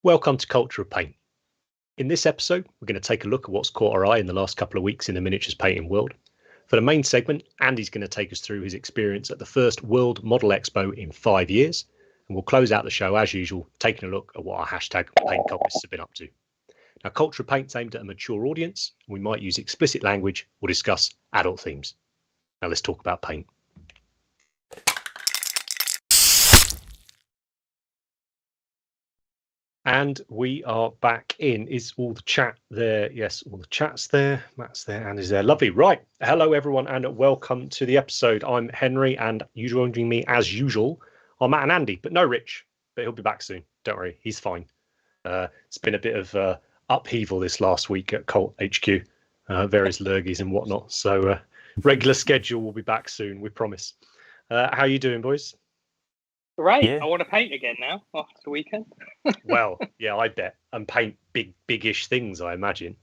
Welcome to Culture of Paint. In this episode, we're going to take a look at what's caught our eye in the last couple of weeks in the miniatures painting world. For the main segment, Andy's going to take us through his experience at the first World Model Expo in 5 years, and we'll close out the show as usual, taking a look at what our hashtag paint cultists have been up to. Now, Culture of Paint's aimed at a mature audience, and we might use explicit language or discuss adult themes. Now let's talk about paint. And we are back in. Is all the chat there? Yes, all the chat's there. Matt's there, Andy's there. Lovely. Right. Hello, everyone, and welcome to the episode. I'm Henry, and you joining me as usual are Matt and Andy, but no Rich. But he'll be back soon. Don't worry, he's fine. It's been a bit of upheaval this last week at Cult HQ, various lurgies and whatnot. So regular schedule will be back soon, we promise. How are you doing, boys? Great. Yeah. I want to paint again now after the weekend. Well, yeah, I bet. And paint big-ish things, I imagine.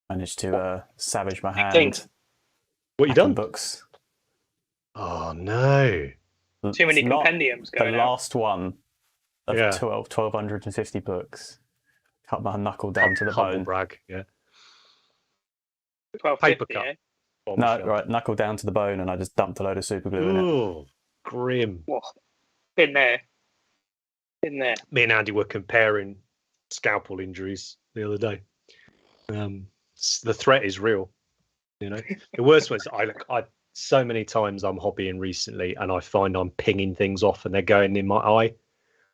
Managed to savage my hand. things. What you done? Books. Oh, no. Too many It's not compendiums The going out. last one of Yeah. 1,250 books. Cut my knuckle down to the Humble bone. brag, yeah. 1250, paper cut. eh? No, right, knuckle down to the bone, and I just dumped a load of super glue in it. Oh, grim. Whoa. Been there. Been there. Me and Andy were comparing scalpel injuries the other day. The threat is real. You know, the worst was I so many times I'm hobbying recently, and I find I'm pinging things off, and they're going in my eye,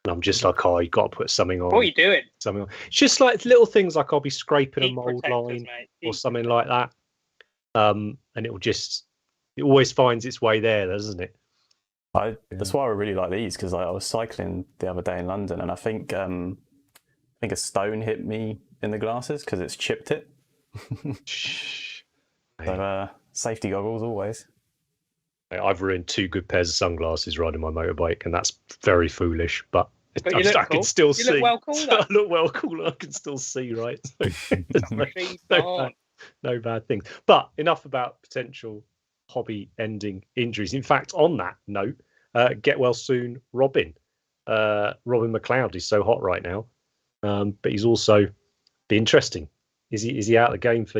and I'm just like, oh, you got to put something on. What are you doing? Something on. It's just like little things like I'll be scraping a Heat mold protectors, line mate. or Heat something like that, and it always finds its way there, doesn't it? That's why I really like these, because I was cycling the other day in London, and I think a stone hit me in the glasses because it's chipped it. So safety goggles always. I've ruined 2 good pairs of sunglasses riding my motorbike, and that's very foolish. But But you look I can cool. still You see. look well cool, though. I look well cool. I can still see, right? So Feet no on. no bad things. But enough about potential hobby-ending injuries. In fact, on that note, get well soon, Robin. Robin McLeod is so hot right now, but he's also be interesting. Is he out of the game for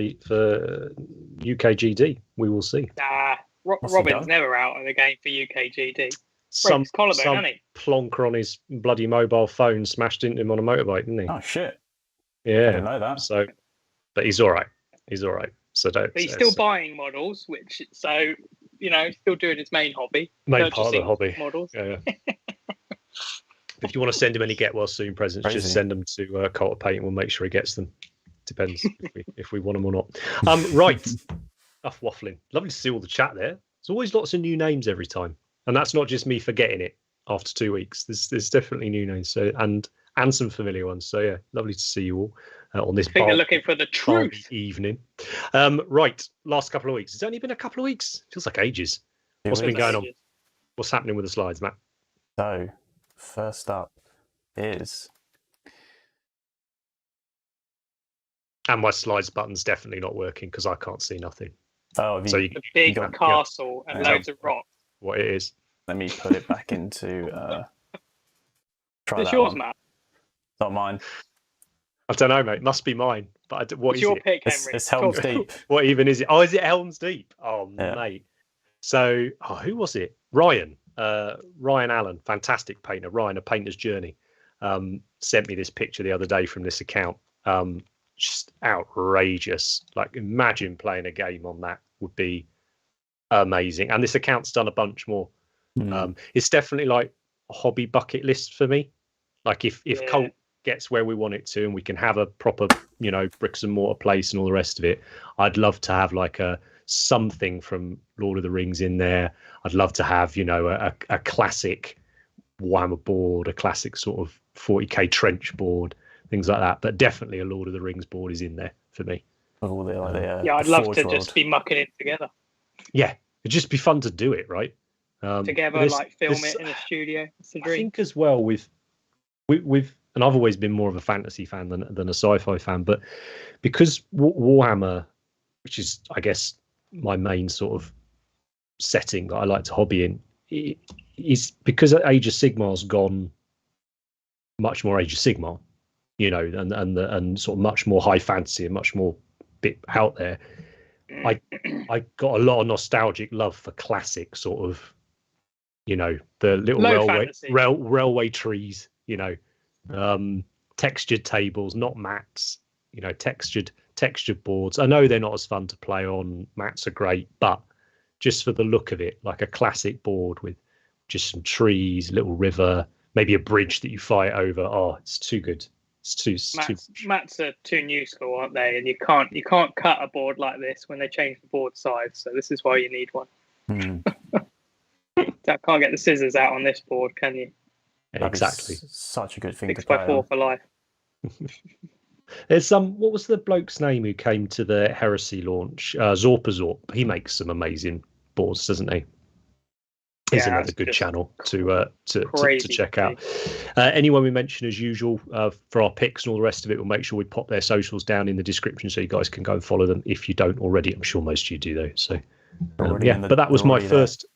UKGD? We will see. Nah, What's he Robin's done? never out of the game for UKGD. Some his collarbone, hasn't he? plonker on his bloody mobile phone smashed into him on a motorbike, didn't he? Oh shit! I Yeah. didn't know that. So, but he's all right. He's all right. So don't. But he's still buying models, still doing his main hobby. main part of the purchasing hobby. Models. Yeah. If you want to send him any get well soon presents, Crazy. just send them to Cult of Paint, and we'll make sure he gets them. Depends if we want them or not. Right. Enough waffling. Lovely to see all the chat there. There's always lots of new names every time, and that's not just me forgetting it after 2 weeks. There's definitely new names. So and some familiar ones. So yeah, lovely to see you all on this I think they're balmy looking for the truth. evening. Right. Last couple of weeks. It's only been a couple of weeks. Feels like ages. What's been going on? What's happening with the slides, Matt? So, first up is And my slides button's definitely not working because I can't see nothing. have you, So you, The big got- castle and yeah. loads of rocks. what it is? let me put it back into. Try It's that yours, one. Matt. Not mine. I don't know, mate. Must be mine. But what It's is your it? pick, It's, Henry. it's Helm's Talk- Deep. What even is it? Oh, is it Helm's Deep? Oh, Yeah. mate. So, who was it? Ryan. Ryan Allen, fantastic painter. Ryan, A Painter's Journey, sent me this picture the other day from this account. Just outrageous. Like, imagine playing a game on that would be amazing. And this account's done a bunch more. It's definitely like a hobby bucket list for me. Like if Yeah. Cult gets where we want it to, and we can have a proper, bricks and mortar place and all the rest of it, I'd love to have like something from Lord of the Rings in there. I'd love to have, a classic Warhammer board, a classic sort of 40k trench board, things like that. But definitely a Lord of the Rings board is in there for me. With all the Yeah, I'd the love Forge to World. just be mucking it together. Yeah, it'd just be fun to do it, right? Together, this- like film this- it in a studio. It's a I dream. think as well with, and I've always been more of a fantasy fan than a sci-fi fan, but because Warhammer, which is I guess my main sort of setting that I like to hobby in, is because Age of Sigmar's gone much more Age of Sigmar. and sort of much more high fantasy and much more bit out there. I got a lot of nostalgic love for classic sort of, the little railway trees, textured tables, not mats, textured boards. I know they're not as fun to play on. Mats are great, but just for the look of it, like a classic board with just some trees, little river, maybe a bridge that you fight over. Oh, it's too good. Mats are too new school, aren't they? And you can't cut a board like this when they change the board size. So this is why you need one. Can't get the scissors out on this board, can you? Exactly. Such a good thing to 6x4 for life. There's what was the bloke's name who came to the Heresy launch? Zorp. He makes some amazing boards, doesn't he? He's another good channel to check out. Anyone we mention, as usual, for our picks and all the rest of it, we'll make sure we pop their socials down in the description so you guys can go and follow them if you don't already. I'm sure most of you do though. So but that was my first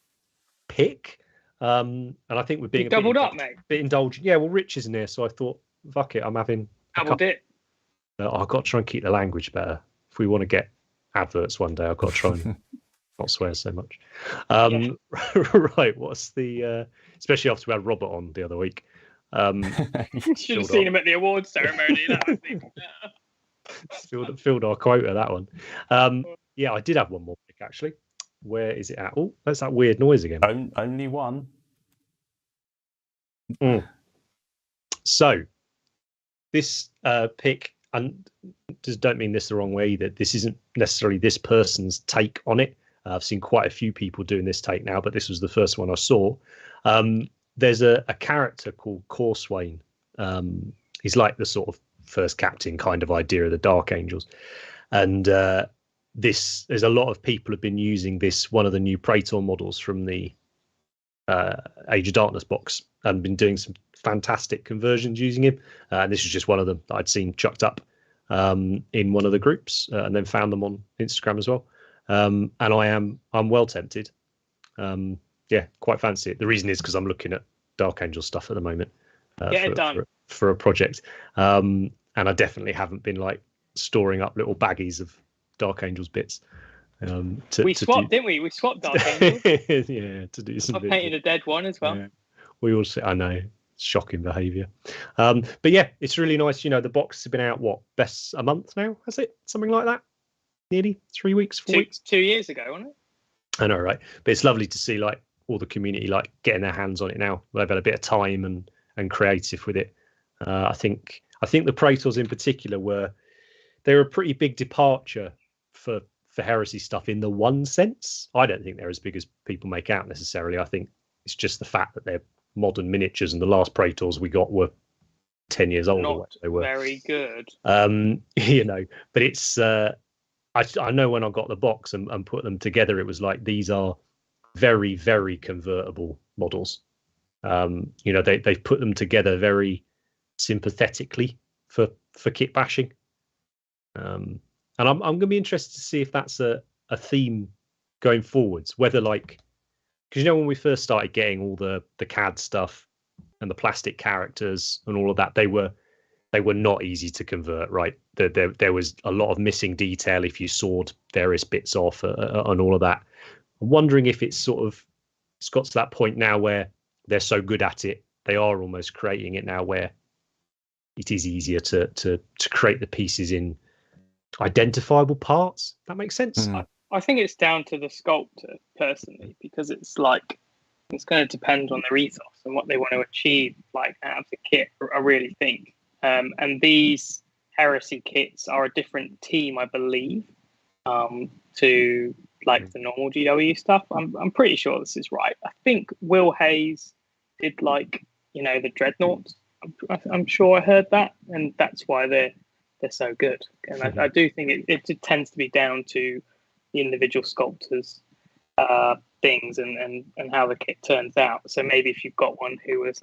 pick. And I think we're being doubled up, mate. Bit indulgent. Yeah, well, Rich isn't here, so I thought, fuck it, I'm having doubled it. I've got to try and keep the language better. If we want to get adverts one day, I've got to try and not swear so much. Right, what's the especially after we had Robert on the other week. You should have seen him at the awards ceremony. That was filled our quota, that one. I did have one more pick actually. Where is it at? Oh, that's that weird noise again. Only one. So this pick, and just don't mean this the wrong way either. This isn't necessarily this person's take on it. I've seen quite a few people doing this take now, but this was the first one I saw. There's a character called Corswain. He's like the sort of first captain kind of idea of the Dark Angels. And there's a lot of people have been using this, one of the new Praetor models from the Age of Darkness box, and been doing some fantastic conversions using him. And this is just one of them that I'd seen chucked up in one of the groups, and then found them on Instagram as well. And I'm well tempted. Quite fancy it. The reason is because I'm looking at Dark Angel stuff at the moment. Get it done for a project. And I definitely haven't been like storing up little baggies of Dark Angels bits. We swapped, didn't we? We swapped Dark Angels. Yeah, to do some. I painted a dead one as well. Yeah. We all see. I know, shocking behaviour. But yeah, it's really nice. The box has been out best a month now, has it? Something like that. Nearly 3 weeks, 4 weeks. 2 years ago, wasn't it? I know, right? But it's lovely to see like all the community like getting their hands on it now. They've had a bit of time and creative with it. I think the Praetors in particular they're a pretty big departure for Heresy stuff in the one sense. I don't think they're as big as people make out necessarily. I think it's just the fact that they're modern miniatures, and the last Praetors we got were 10 years old. Not they were very good. But it's I know when I got the box and put them together, it was like these are very, very convertible models. They've put them together very sympathetically for kit bashing. And I'm going to be interested to see if that's a theme going forwards, whether like, because when we first started getting all the CAD stuff and the plastic characters and all of that, they were not easy to convert, right? There was a lot of missing detail if you sawed various bits off and all of that. I'm wondering if it's got to that point now where they're so good at it, they are almost creating it now where it is easier to create the pieces in identifiable parts. That makes sense. I think it's down to the sculptor personally, because it's going to depend on their ethos and what they want to achieve like out of the kit. I really think. And these Heresy kits are a different team, I believe, to like the normal GW stuff. I'm pretty sure this is right. I think Will Hayes did the Dreadnoughts. I'm sure I heard that, and that's why they're so good. And I do think it tends to be down to the individual sculptors' things and how the kit turns out. So maybe if you've got one who was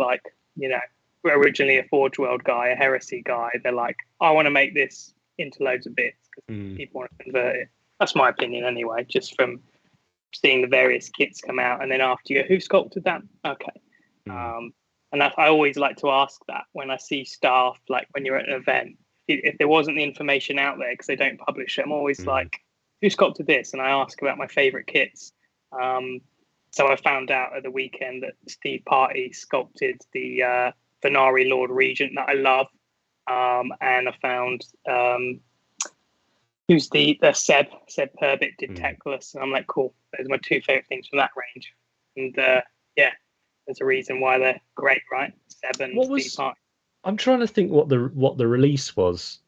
originally a Forge World guy, a Heresy guy, they're like, I want to make this into loads of bits because people want to convert it. That's my opinion anyway, just from seeing the various kits come out, and then after you go, who sculpted that? Okay. And I always like to ask that when I see staff, like when you're at an event, if there wasn't the information out there because they don't publish it, I'm always like, who sculpted this? And I ask about my favorite kits. So I found out at the weekend that Steve Party sculpted the Venari Lord Regent that I love. And I found who's the Seb Herbert did Teclis. And I'm like, cool, those are my two favorite things from that range. And yeah, there's a reason why they're great, right? Seb and Steve Party. I'm trying to think what the release was.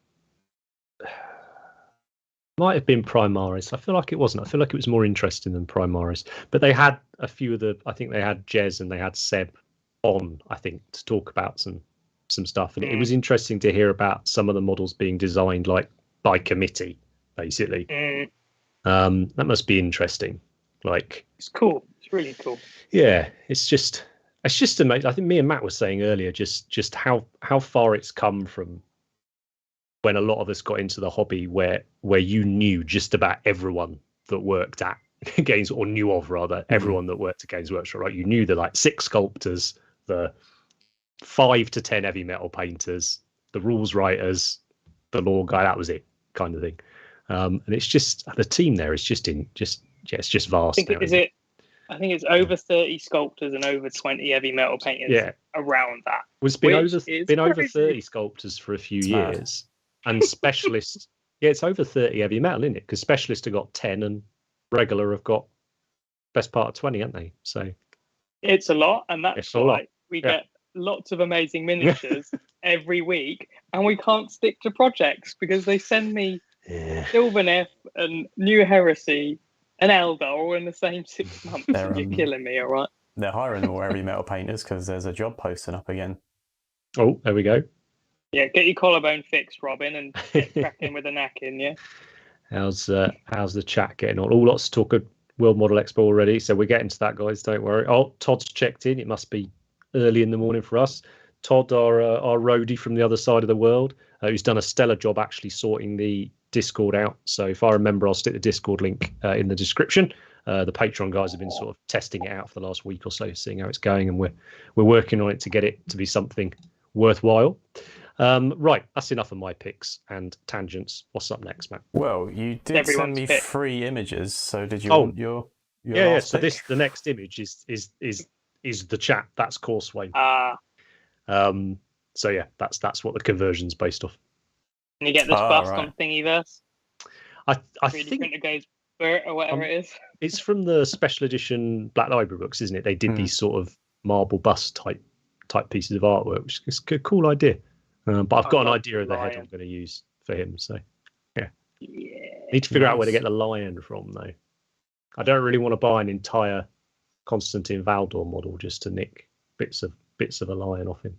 Might have been Primaris. I feel like it wasn't. I feel like it was more interesting than Primaris. But they had a few of the. I think they had Jez and they had Seb on. I think to talk about some stuff, and it was interesting to hear about some of the models being designed like by committee, basically. That must be interesting. Like it's cool. It's really cool. Yeah, it's just amazing. I think me and Matt were saying earlier just how far it's come from when a lot of us got into the hobby where you knew just about everyone that worked at Games, or knew of rather everyone that worked at Games Workshop, right? You knew the like 6 sculptors, the 5 to 10 heavy metal painters, the rules writers, the lore guy. That was it, kind of thing. And it's just the team there is just it's just vast. I think it's over 30 sculptors and over 20 heavy metal painters around that. It's been over 30 sculptors for a few years. And specialists, it's over 30 heavy metal, isn't it? Because specialists have got 10 and regular have got best part of 20, haven't they? So it's a lot, and that's why we get lots of amazing miniatures every week, and we can't stick to projects because they send me Sylvaneth and New Heresy and Eldar all in the same 6 months. You're killing me, all right? They're hiring more heavy metal painters because there's a job posting up again. Oh, there we go. Yeah, get your collarbone fixed, Robin, and get cracking with the knacking, yeah? How's the chat getting on? All lots of talk of World Model Expo already, so we're getting to that, guys, don't worry. Oh, Todd's checked in. It must be early in the morning for us. Todd, our roadie from the other side of the world, who's done a stellar job actually sorting the Discord out. So if I remember, I'll stick the Discord link in the description. The Patreon guys have been sort of testing it out for the last week or so, seeing how it's going, and we're working on it to get it to be something worthwhile. Right, that's enough of my picks and tangents. What's up next, Matt? Well, you did send me 3 images, so did you want your so pick? The next image is the chat. That's Courseway. So yeah, that's what the conversion's based off. Can you get this bust on Thingiverse? I think it goes Bert or whatever it is. It's from the special edition Black Library books, isn't it? They did these sort of marble bust type pieces of artwork, which is a cool idea. But I've got an idea of the head I'm going to use for him. So yeah. Need to figure out where to get the lion from, though. I don't really want to buy an entire Constantine Valdor model just to nick bits of a lion off him.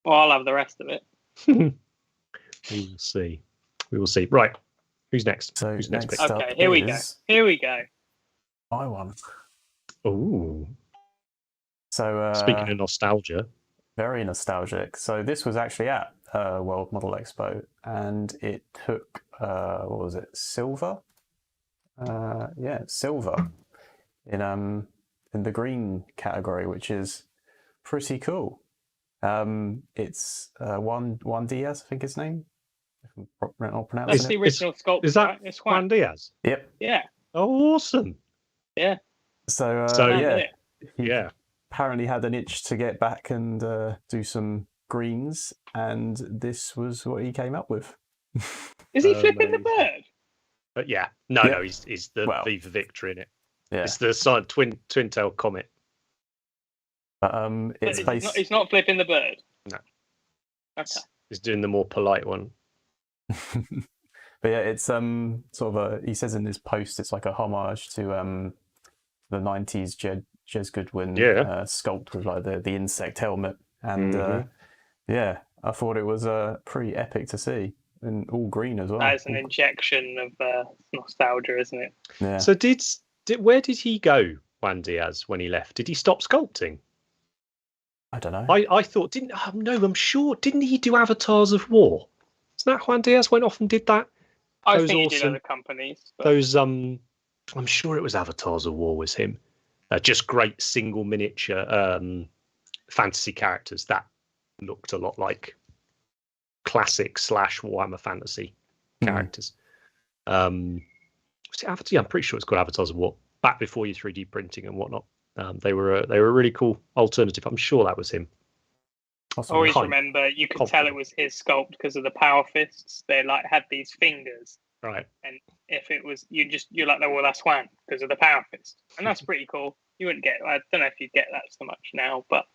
Well, I'll have the rest of it. We will see. Right. Who's next? So who's next? Okay, here we go. My one. Ooh. So speaking of nostalgia. Very nostalgic. So this was actually at World Model Expo, and it took what was it? Silver. Silver in the green category, which is pretty cool. It's Juan Diaz, I think his name. I'll pronounce That's the original sculpture. Is that Juan Diaz? Yep. Yeah. Oh, awesome. Yeah. So yeah. Apparently had an itch to get back and do some greens, and this was what he came up with. Is he flipping the bird? But yeah, no, he's the V for Victor in it. Yeah. It's the twin tail comet. But he's not flipping the bird. No. Okay. He's doing the more polite one. But yeah, it's sort of he says in his post it's like a homage to the 90s Jez Goodwin sculpt with like the insect helmet, and I thought it was pretty epic to see, and all green as well. That's an injection of nostalgia, isn't it? Yeah. So where did he go, Juan Diaz, when he left? Did he stop sculpting? I don't know. I thought I'm sure didn't he do Avatars of War? Isn't that Juan Diaz went off and did that? I think he did other companies. But... Those I'm sure it was Avatars of War was him. Just great single miniature fantasy characters that looked a lot like classic / Warhammer Fantasy characters. Was it Avatar? I'm pretty sure it's called Avatars of War. Back before your 3D printing and whatnot, they were a really cool alternative. I'm sure that was him. I always remember you could tell it was his sculpt because of the power fists. They like had these fingers, right? And if it was you're like, no, well, that's Juan because of the power fist, and that's pretty cool. You wouldn't get. I don't know if you'd get that so much now, but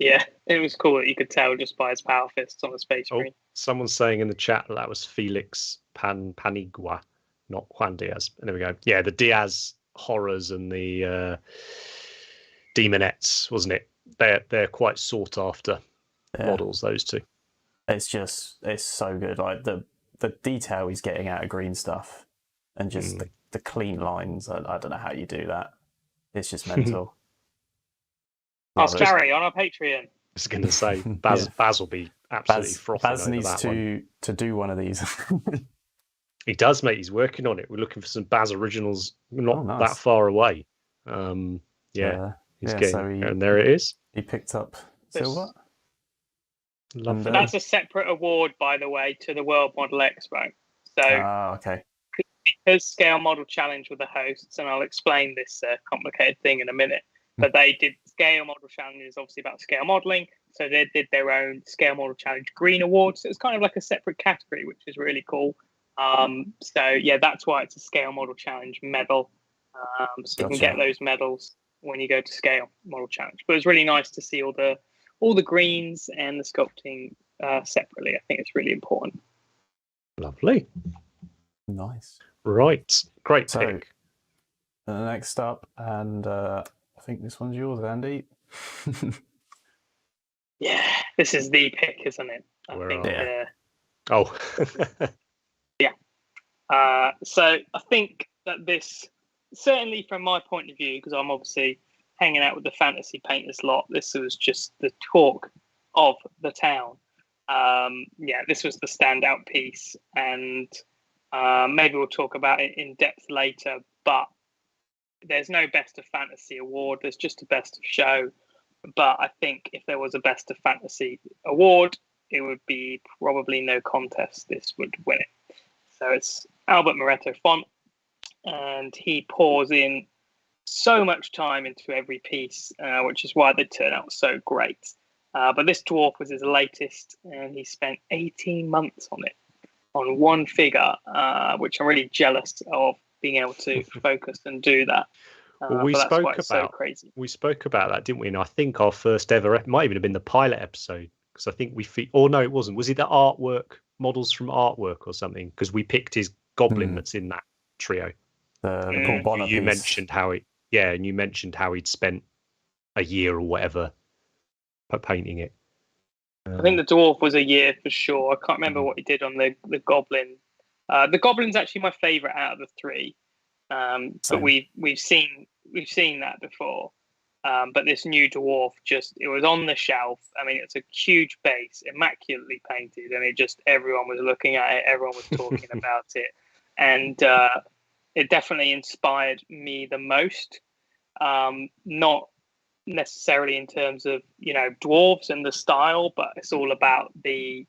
yeah, it was cool that you could tell just by his power fists on the space screen. Someone's saying in the chat that was Felix Panigua, not Juan Diaz. And there we go. Yeah, the Diaz horrors and the demonettes, wasn't it? They're quite sought after models. Those two. It's so good. Like the detail he's getting out of green stuff, and just the clean lines. I don't know how you do that. It's just mental. Ask Gary on our Patreon. I was going to say Baz will be absolutely frothing. Baz needs to do one of these. He does, mate. He's working on it. We're looking for some Baz originals, not that far away. He's getting, and there it is. He picked up silver. Love that. That's a separate award, by the way, to the World Model Expo. So, okay. Because Scale Model Challenge were the hosts, and I'll explain this complicated thing in a minute. But they did Scale Model Challenges, obviously about scale modeling. So they did their own Scale Model Challenge Green Awards. So it's kind of like a separate category, which is really cool. So yeah, that's why it's a Scale Model Challenge medal. So you can get those medals when you go to Scale Model Challenge. But it's really nice to see all the greens and the sculpting separately. I think it's really important. Lovely. Nice. Right. Great pick. Next up, and I think this one's yours, Andy. Yeah, this is the pick, isn't it? So I think that this, certainly from my point of view, because I'm obviously hanging out with the fantasy painters lot, this was just the talk of the town. This was the standout piece, and maybe we'll talk about it in depth later, but there's no best of fantasy award. There's just a best of show. But I think if there was a best of fantasy award, it would be probably no contest. This would win it. So it's Albert Moretto font, and he pours in so much time into every piece, which is why they turn out so great. But this dwarf was his latest, and he spent 18 months on it, on one figure, which I'm really jealous of being able to focus and do that. Well, we spoke about that, didn't we? And I think our first ever, it might even have been the pilot episode, because I think it wasn't. Was it the artwork, models from artwork or something? Because we picked his goblin that's in that trio. The Paul Bonner you piece. mentioned and you mentioned how he'd spent a year or whatever painting it. I think the dwarf was a year for sure. I can't remember what he did on the goblin. The goblin's actually my favourite out of the three. But we've seen that before. But this new dwarf, it was on the shelf. I mean, it's a huge base, immaculately painted, and everyone was looking at it, everyone was talking about it, and it definitely inspired me the most. Not necessarily in terms of dwarves and the style, but it's all about the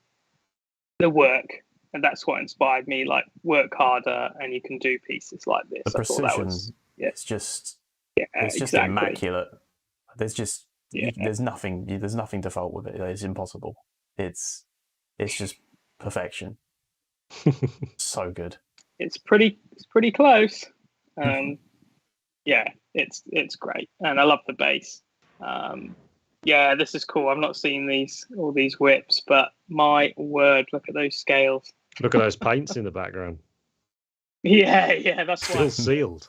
work. And that's what inspired me. Like, work harder, and you can do pieces like this. The precision, it's just immaculate. There's nothing to fault with it. It's impossible. It's just perfection. So good. It's pretty close. It's great, and I love the base. This is cool. I've not seen all these whips, but my word, look at those scales. Look at those paints in the background. Yeah, that's still sealed.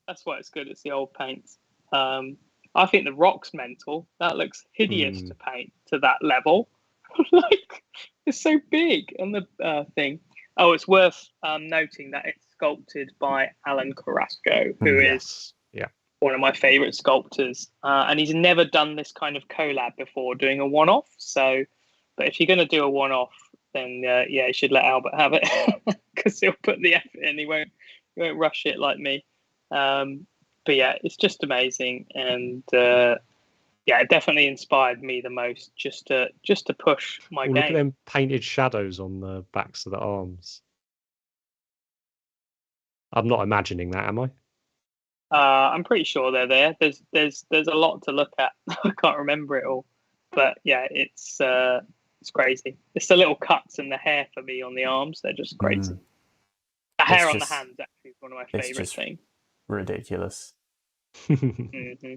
That's why it's good. It's the old paints. I think the rock's mental. That looks hideous to paint to that level. Like, it's so big. And the thing. Oh, it's worth noting that it's sculpted by Alan Carrasco, who is one of my favorite sculptors. And he's never done this kind of collab before, doing a one-off. So, but if you're going to do a one-off, then you should let Albert have it, because he'll put the effort in. He won't rush it like me. But yeah, it's just amazing, and yeah, it definitely inspired me the most just to push my game. Look at them painted shadows on the backs of the arms. I'm not imagining that, am I? I'm pretty sure they're there. There's a lot to look at. I can't remember it all, but yeah, it's crazy. It's the little cuts and the hair for me on the arms. They're just crazy. The hair on the hands actually is one of my favorite things. Ridiculous. Mm-hmm.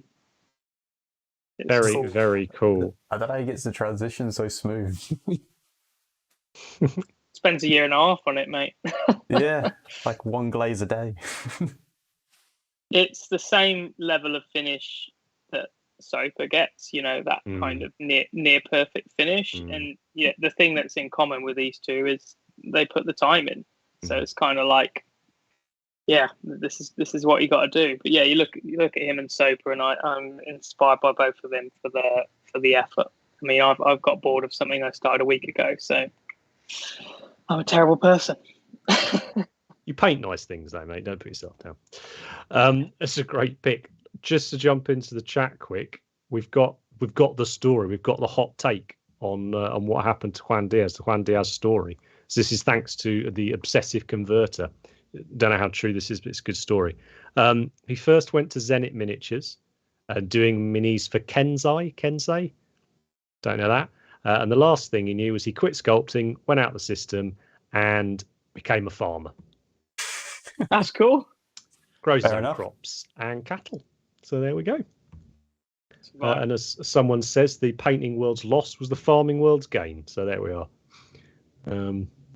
Very, cool. Very cool. I don't know how he gets the transition so smooth. Spends a year and a half on it, mate. Yeah, like one glaze a day. It's the same level of finish that Soper gets, you know, that kind of near perfect finish. And yeah, the thing that's in common with these two is they put the time in. So it's kind of like, yeah, this is what you got to do. But yeah, you look at him and Soper, and I'm inspired by both of them for the effort. I mean, I've got bored of something I started a week ago, so I'm a terrible person. You paint nice things though, mate. Don't put yourself down. It's a great pick. Just to jump into the chat quick, we've got the story. We've got the hot take on what happened to Juan Diaz, the Juan Diaz story. So this is thanks to the obsessive converter. Don't know how true this is, but it's a good story. He first went to Zenit Miniatures, doing minis for Kensei. Don't know that. And the last thing he knew was he quit sculpting, went out the system, and became a farmer. That's cool. Grows his own crops and cattle. So there we go. And as someone says, the painting world's loss was the farming world's gain. So there we are.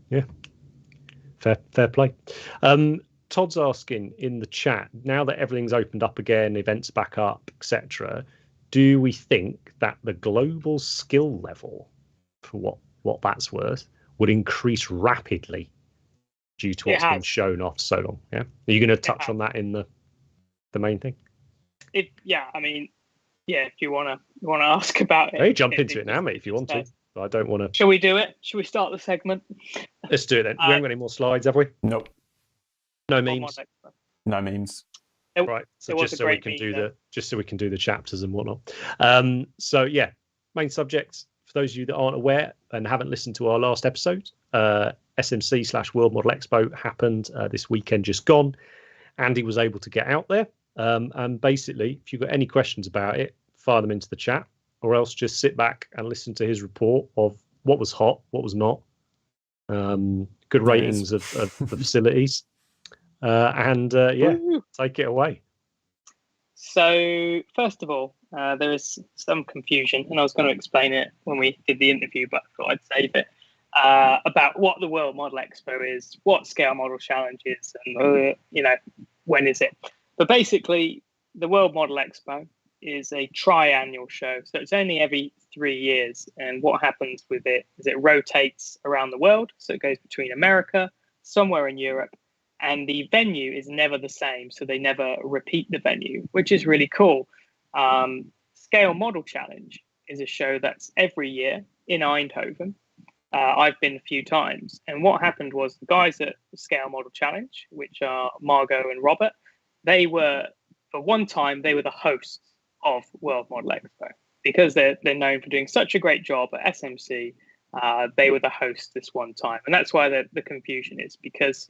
Yeah. Fair play. Todd's asking in the chat, now that everything's opened up again, events back up, etc., do we think that the global skill level, for what that's worth, would increase rapidly due to what's been shown off so long? Yeah. Are you going to touch on that in the main thing? I mean, yeah. If you want to ask about it, hey, jump into it now, mate. If you want to, but I don't want to. Shall we do it? Shall we start the segment? Let's do it then. We haven't got any more slides, have we? Nope. No memes. No memes. Right. So just so we can do the chapters and whatnot. So yeah, main subject for those of you that aren't aware and haven't listened to our last episode, SMC/World Model Expo happened this weekend just gone. Andy was able to get out there. And basically, if you've got any questions about it, fire them into the chat, or else just sit back and listen to his report of what was hot, what was not. Good ratings of the facilities. Take it away. So, first of all, there is some confusion, and I was going to explain it when we did the interview, but I thought I'd save it, about what the World Model Expo is, what Scale Model Challenge is, and, when is it. But basically, the World Model Expo is a triannual show. So it's only every 3 years. And what happens with it is it rotates around the world. So it goes between America, somewhere in Europe, and the venue is never the same. So they never repeat the venue, which is really cool. Scale Model Challenge is a show that's every year in Eindhoven. I've been a few times. And what happened was the guys at Scale Model Challenge, which are Margot and Robert, they were, for one time, they were the hosts of World Model Expo. Because they're known for doing such a great job at SMC, they were the hosts this one time. And that's why the confusion is, because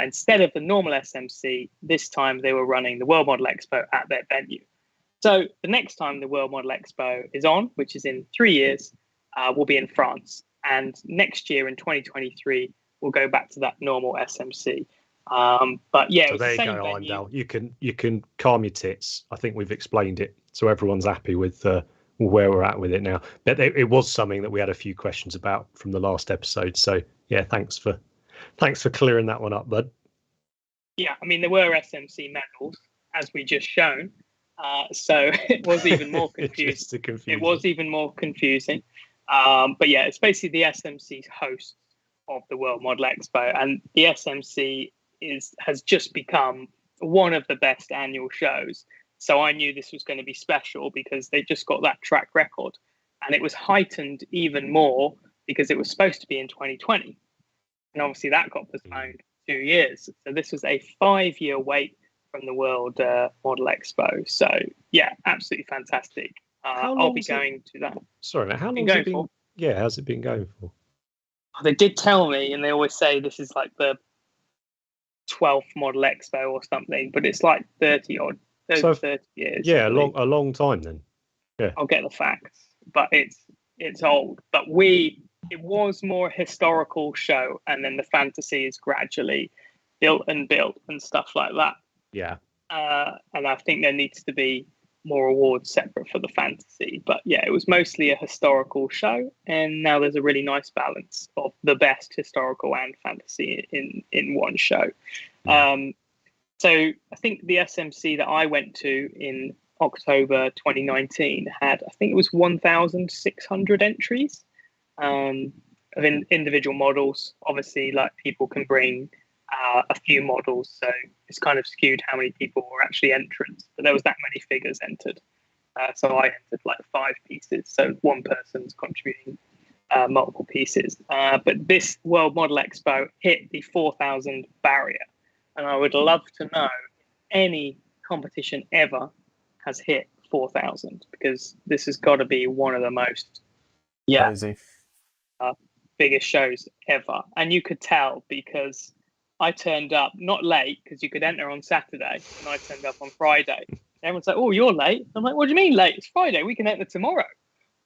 instead of the normal SMC, this time they were running the World Model Expo at their venue. So the next time the World Model Expo is on, which is in 3 years, will be in France. And next year in 2023, we'll go back to that normal SMC. But yeah, so there you go, Heimdall. You can calm your tits. I think we've explained it, so everyone's happy with where we're at with it now. But it was something that we had a few questions about from the last episode. So yeah, thanks for clearing that one up, bud. Yeah, I mean there were SMC medals as we just shown, so it was even more confusing. It was even more confusing. But yeah, it's basically the SMC's host of the World Model Expo, and the SMC has just become one of the best annual shows. So I knew this was going to be special because they just got that track record, and it was heightened even more because it was supposed to be in 2020, and obviously that got postponed 2 years. So this was a 5-year wait from the World Model Expo. So yeah, absolutely fantastic. I'll be going to that. Sorry, how long has it been? Yeah, how's it been going for? They did tell me, and they always say this is like the 12th Model Expo or something, but it's like 30 years. Yeah, a long time then. Yeah, I'll get the facts, but it's old. But it was more a historical show, and then the fantasy is gradually built and stuff like that. Yeah. And I think there needs to be more awards separate for the fantasy. But yeah, it was mostly a historical show, and now there's a really nice balance of the best historical and fantasy in one show. So I think the SMC that I went to in October 2019 had, I think it was 1,600 entries of individual models. Obviously, like, people can bring a few models, so it's kind of skewed how many people were actually entrants, but there was that many figures entered. So I entered like 5 pieces, so one person's contributing multiple pieces. But this World Model Expo hit the 4,000 barrier, and I would love to know if any competition ever has hit 4,000, because this has got to be one of the most biggest shows ever. And you could tell because I turned up not late, because you could enter on Saturday, and I turned up on Friday. Everyone's like, "Oh, you're late." I'm like, "What do you mean late? It's Friday. We can enter tomorrow."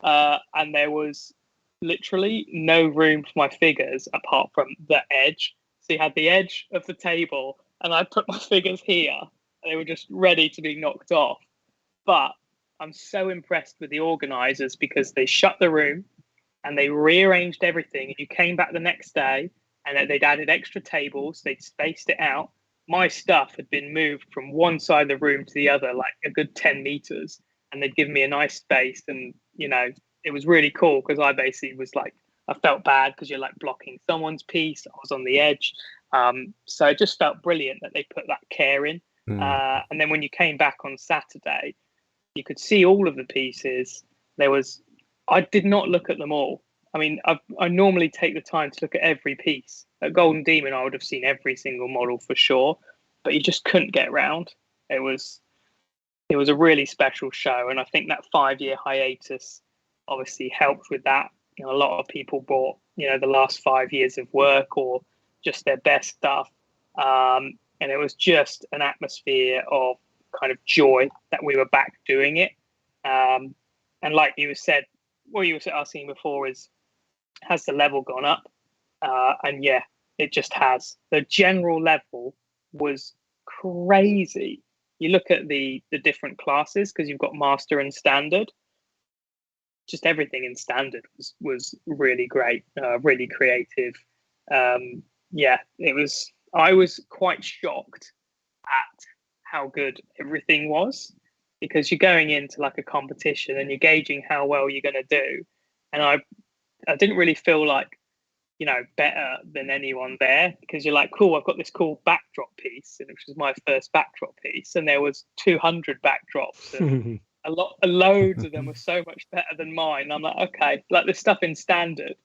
And there was literally no room for my figures apart from the edge. So you had the edge of the table, and I put my figures here, and they were just ready to be knocked off. But I'm so impressed with the organisers, because they shut the room and they rearranged everything. And you came back the next day, and they'd added extra tables. They'd spaced it out. My stuff had been moved from one side of the room to the other, like a good 10 meters. And they'd given me a nice space. And, you know, it was really cool, because I basically was like, I felt bad because you're like blocking someone's piece. I was on the edge. So it just felt brilliant that they put that care in. And then when you came back on Saturday, you could see all of the pieces. I did not look at them all. I mean, I normally take the time to look at every piece. At Golden Demon, I would have seen every single model for sure, but you just couldn't get around. It was a really special show, and I think that 5-year hiatus obviously helped with that. You know, a lot of people bought, you know, the last 5 years of work or just their best stuff, and it was just an atmosphere of kind of joy that we were back doing it. And like you said, what you were asking before is, has the level gone up? And yeah, it just has. The general level was crazy. You look at the different classes, because you've got master and standard. Just everything in standard was really great, really creative. Yeah, it was. I was quite shocked at how good everything was, because you're going into like a competition and you're gauging how well you're going to do. And I didn't really feel like, you know, better than anyone there, because you're like, cool, I've got this cool backdrop piece, and which was my first backdrop piece, and there was 200 backdrops, and loads of them were so much better than mine. And I'm like, okay, like the stuff in standard,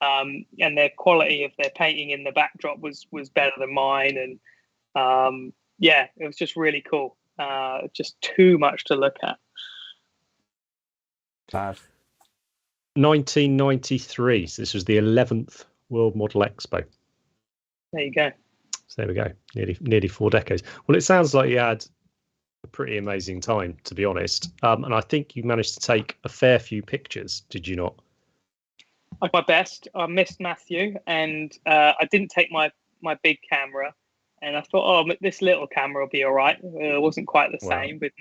and their quality of their painting in the backdrop was better than mine, and yeah, it was just really cool. Just too much to look at. 1993. So this was the 11th World Model Expo. There you go. So there we go. Nearly 4 decades. Well, it sounds like you had a pretty amazing time, to be honest. And I think you managed to take a fair few pictures, did you not? I did my best. I missed Matthew, and I didn't take my big camera. And I thought, oh, this little camera will be all right. It wasn't quite the same with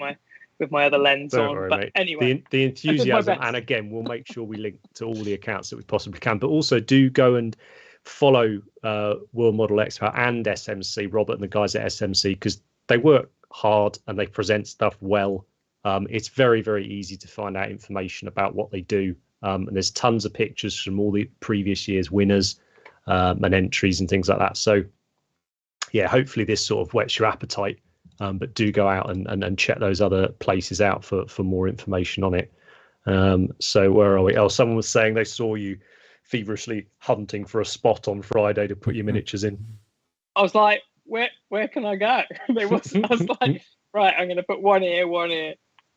my other lens Don't on. worry, but mate. Anyway, the enthusiasm, and again, we'll make sure we link to all the accounts that we possibly can. But also do go and follow World Model Expo and SMC, Robert and the guys at SMC, because they work hard and they present stuff well. It's very, very easy to find out information about what they do. And there's tons of pictures from all the previous year's winners and entries and things like that. So yeah, hopefully this sort of whets your appetite, but do go out and check those other places out for more information on it. So where are we? Oh, someone was saying they saw you feverishly hunting for a spot on Friday to put your miniatures in. I was like, where can I go? I was like, right, I'm going to put one here. Well,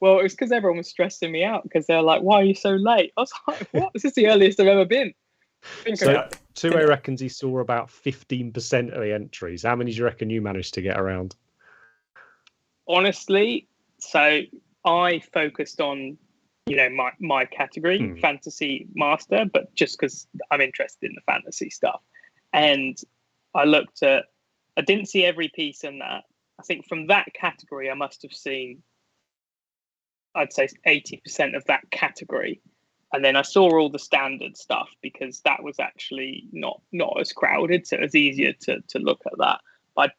Well, it was because everyone was stressing me out because they're like, "Why are you so late?" I was like, "What? This is the earliest I've ever been." So, Two-Way reckons he saw about 15% of the entries. How many do you reckon you managed to get around? Honestly, so I focused on, my category, fantasy master, but just because I'm interested in the fantasy stuff. And I didn't see every piece in that. I think from that category, I must have seen, I'd say 80% of that category. And then I saw all the standard stuff because that was actually not as crowded. So it was easier to look at that. But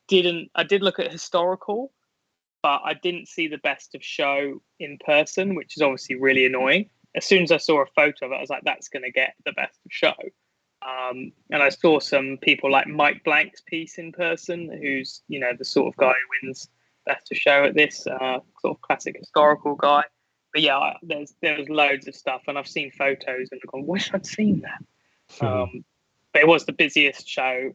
I did look at historical, but I didn't see the best of show in person, which is obviously really annoying. As soon as I saw a photo of it, I was like, that's going to get the best of show. And I saw some people like Mike Blank's piece in person, who's, the sort of guy who wins best of show at this, sort of classic historical guy. But yeah, there was loads of stuff, and I've seen photos and I've gone, wish I'd seen that. But it was the busiest show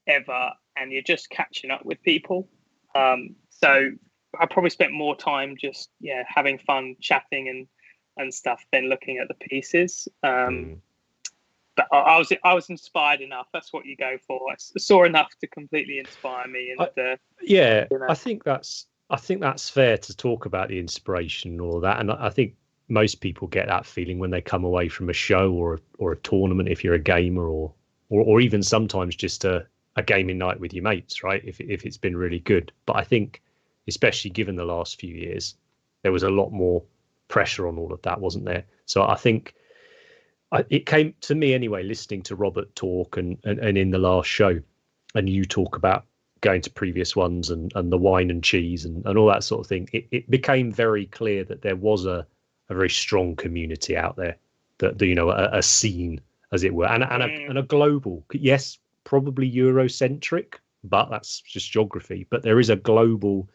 ever, and you're just catching up with people. So I probably spent more time just having fun chatting and stuff than looking at the pieces. But I was inspired enough. That's what you go for. I saw enough to completely inspire me. And I think that's fair to talk about the inspiration and all of that. And I think most people get that feeling when they come away from a show or a tournament, if you're a gamer, or even sometimes just a gaming night with your mates, right? If it's been really good. But I think, especially given the last few years, there was a lot more pressure on all of that, wasn't there? So I think it came to me anyway, listening to Robert talk and in the last show, and you talk about going to previous ones and the wine and cheese and all that sort of thing. It became very clear that there was a very strong community out there, that a scene, as it were, and a global, yes, probably Eurocentric, but that's just geography. But there is a global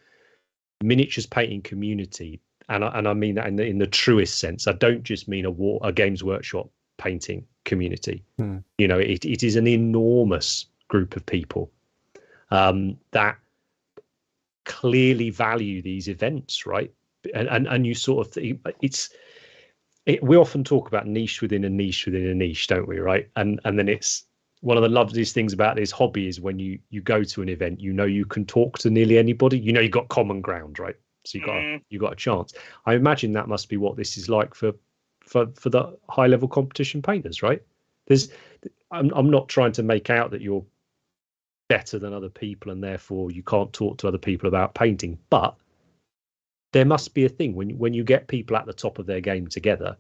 miniatures painting community, and I mean that in the truest sense. I don't just mean a Games Workshop painting community. It is an enormous group of people that clearly value these events, right? And you sort of we often talk about niche within a niche within a niche, don't we? Right? And then it's one of the loveliest things about this hobby is when you go to an event, you can talk to nearly anybody. You've got common ground, right? So you got a chance. I imagine that must be what this is like for the high level competition painters, right? I'm not trying to make out that you're better than other people and therefore you can't talk to other people about painting, but there must be a thing when you get people at the top of their game together.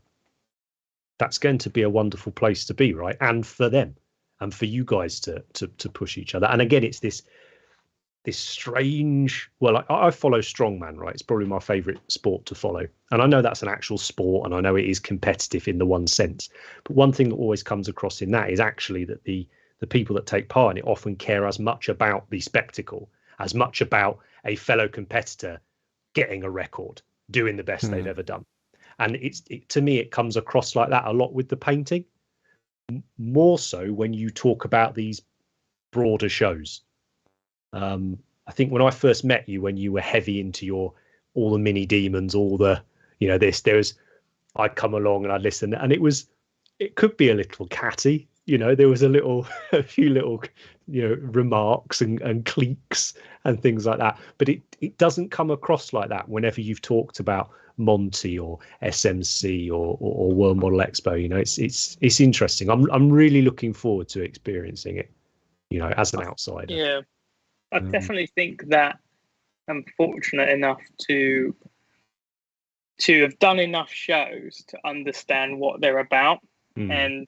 That's going to be a wonderful place to be, right? And for them, and for you guys to push each other. And again, it's this strange. Well, I follow strongman, right? It's probably my favorite sport to follow, and I know that's an actual sport, and I know it is competitive in the one sense. But one thing that always comes across in that is actually that the people that take part in it often care as much about the spectacle, as much about a fellow competitor getting a record, doing the best they've ever done. And to me, it comes across like that a lot with the painting, more so when you talk about these broader shows. I think when I first met you, when you were heavy into all the mini demons, all the, I'd come along and I'd listen, and it could be a little catty. There was a few little, remarks and cliques and things like that. But it doesn't come across like that whenever you've talked about Monty or SMC or World Model Expo. It's interesting. I'm really looking forward to experiencing it, as an outsider. Yeah, I definitely think that I'm fortunate enough to have done enough shows to understand what they're about. And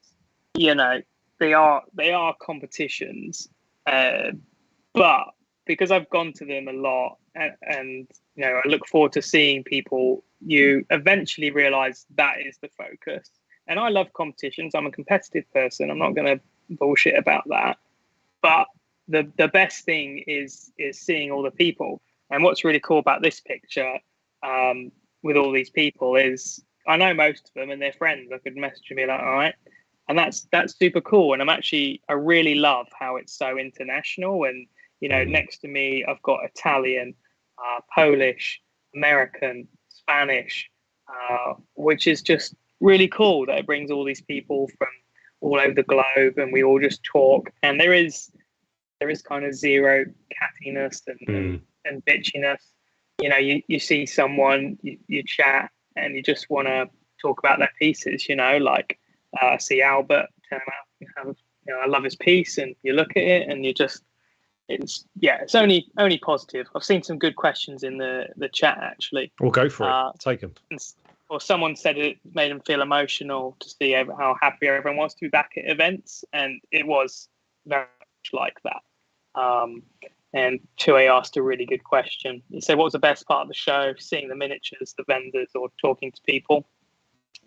they are competitions, but because I've gone to them a lot, and I look forward to seeing people, you eventually realize that is the focus. And I love competitions. I'm a competitive person. I'm not going to bullshit about that. But the best thing is seeing all the people. And what's really cool about this picture, with all these people, is I know most of them and they're friends. I could message me like, all right. And that's super cool. And I really love how it's so international. And, next to me, I've got Italian, Polish, American, Spanish, which is just really cool that it brings all these people from all over the globe, and we all just talk. And there is kind of zero cattiness and bitchiness. You know, you see someone, you chat, and you just want to talk about their pieces. You know, like see Albert, tell him I love his piece, and you look at it, and you just it's only positive. I've seen some good questions in the chat actually. We'll go for it. Take them. Or someone said it made them feel emotional to see how happy everyone was to be back at events, and it was very much like that. And 2A asked a really good question. He said, what was the best part of the show? Seeing the miniatures, the vendors, or talking to people?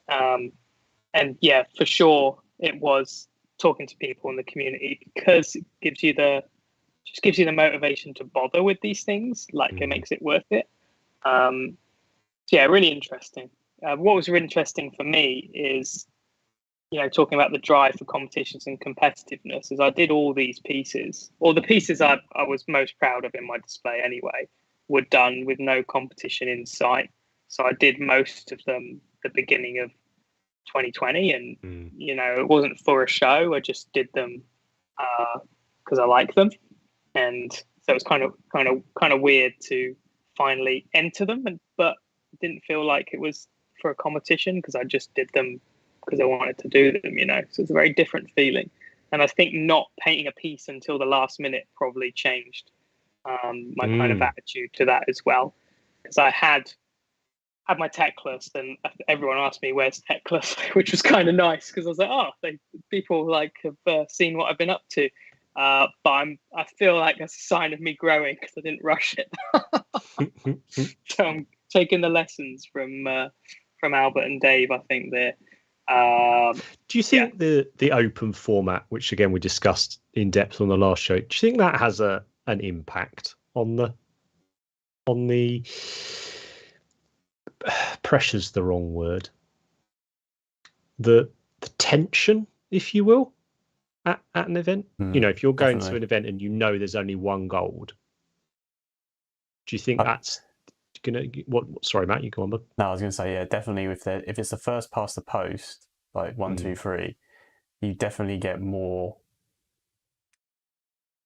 And yeah, for sure, it was talking to people in the community, because it gives you the motivation to bother with these things. Like it makes it worth it. Yeah, really interesting. What was really interesting for me is, talking about the drive for competitions and competitiveness, is I did all these pieces, or the pieces I was most proud of in my display anyway, were done with no competition in sight. So I did most of them the beginning of 2020, and it wasn't for a show. I just did them because I like them, and so it's kind of weird to finally enter them, but it didn't feel like it was for a competition, because I just did them because I wanted to do them, so it's a very different feeling. And I think not painting a piece until the last minute probably changed my kind of attitude to that as well, because I had my tech list, and everyone asked me where's tech list, which was kind of nice, because I was like, people have seen what I've been up to, but I feel like that's a sign of me growing, because I didn't rush it. So I'm taking the lessons from Albert and Dave, I think there. Do you think the open format, which again we discussed in depth on the last show, do you think that has an impact on the pressure's the wrong word, the tension, if you will, at an event? If you're going to an event and there's only one gold, do you think that's gonna sorry Matt, you go on. No, I was gonna say, yeah, definitely. If it's the first past the post, like 1, 2, 3, you definitely get more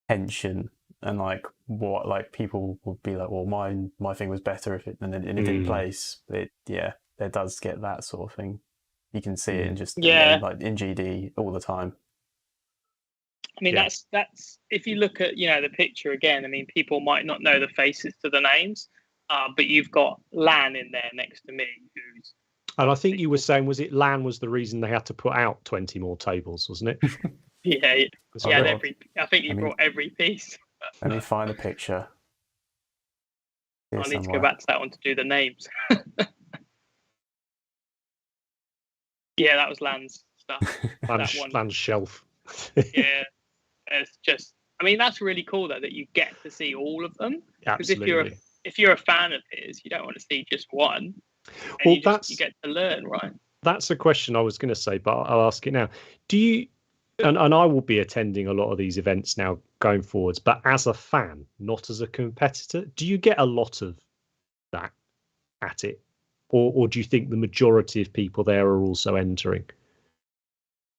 tension, and people would be like, well, my thing was better if it didn't place. There does get that sort of thing. You can see it in just like in GD all the time. I mean, that's if you look at the picture again. I mean, people might not know the faces to the names, but you've got Lan in there next to me, who's. And I think you were saying, was it Lan was the reason they had to put out 20 more tables, wasn't it? I think you brought every piece. Let me find a picture. I need to go back to that one to do the names. Yeah, that was Lan's stuff. Lan's shelf. Yeah, it's just. I mean, that's really cool though, that you get to see all of them. Absolutely. If you're a fan of his, you don't want to see just one. Well, you get to learn, right? That's a question I was going to say, but I'll ask it now. Do you? And I will be attending a lot of these events now going forwards, but as a fan, not as a competitor, do you get a lot of that at it? Or do you think the majority of people there are also entering?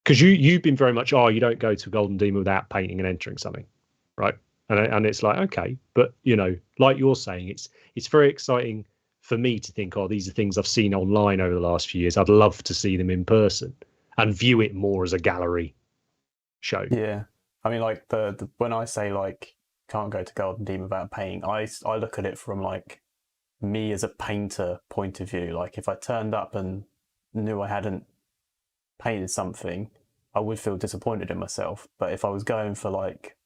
Because you've been very much, you don't go to Golden Demon without painting and entering something, right? And it's like, okay, but like you're saying, it's very exciting for me to think, these are things I've seen online over the last few years. I'd love to see them in person and view it more as a gallery show. Yeah, I mean, like the when I say like can't go to Golden Demon without painting, I look at it from like me as a painter point of view. Like if I turned up and knew I hadn't painted something, I would feel disappointed in myself. But if I was going for like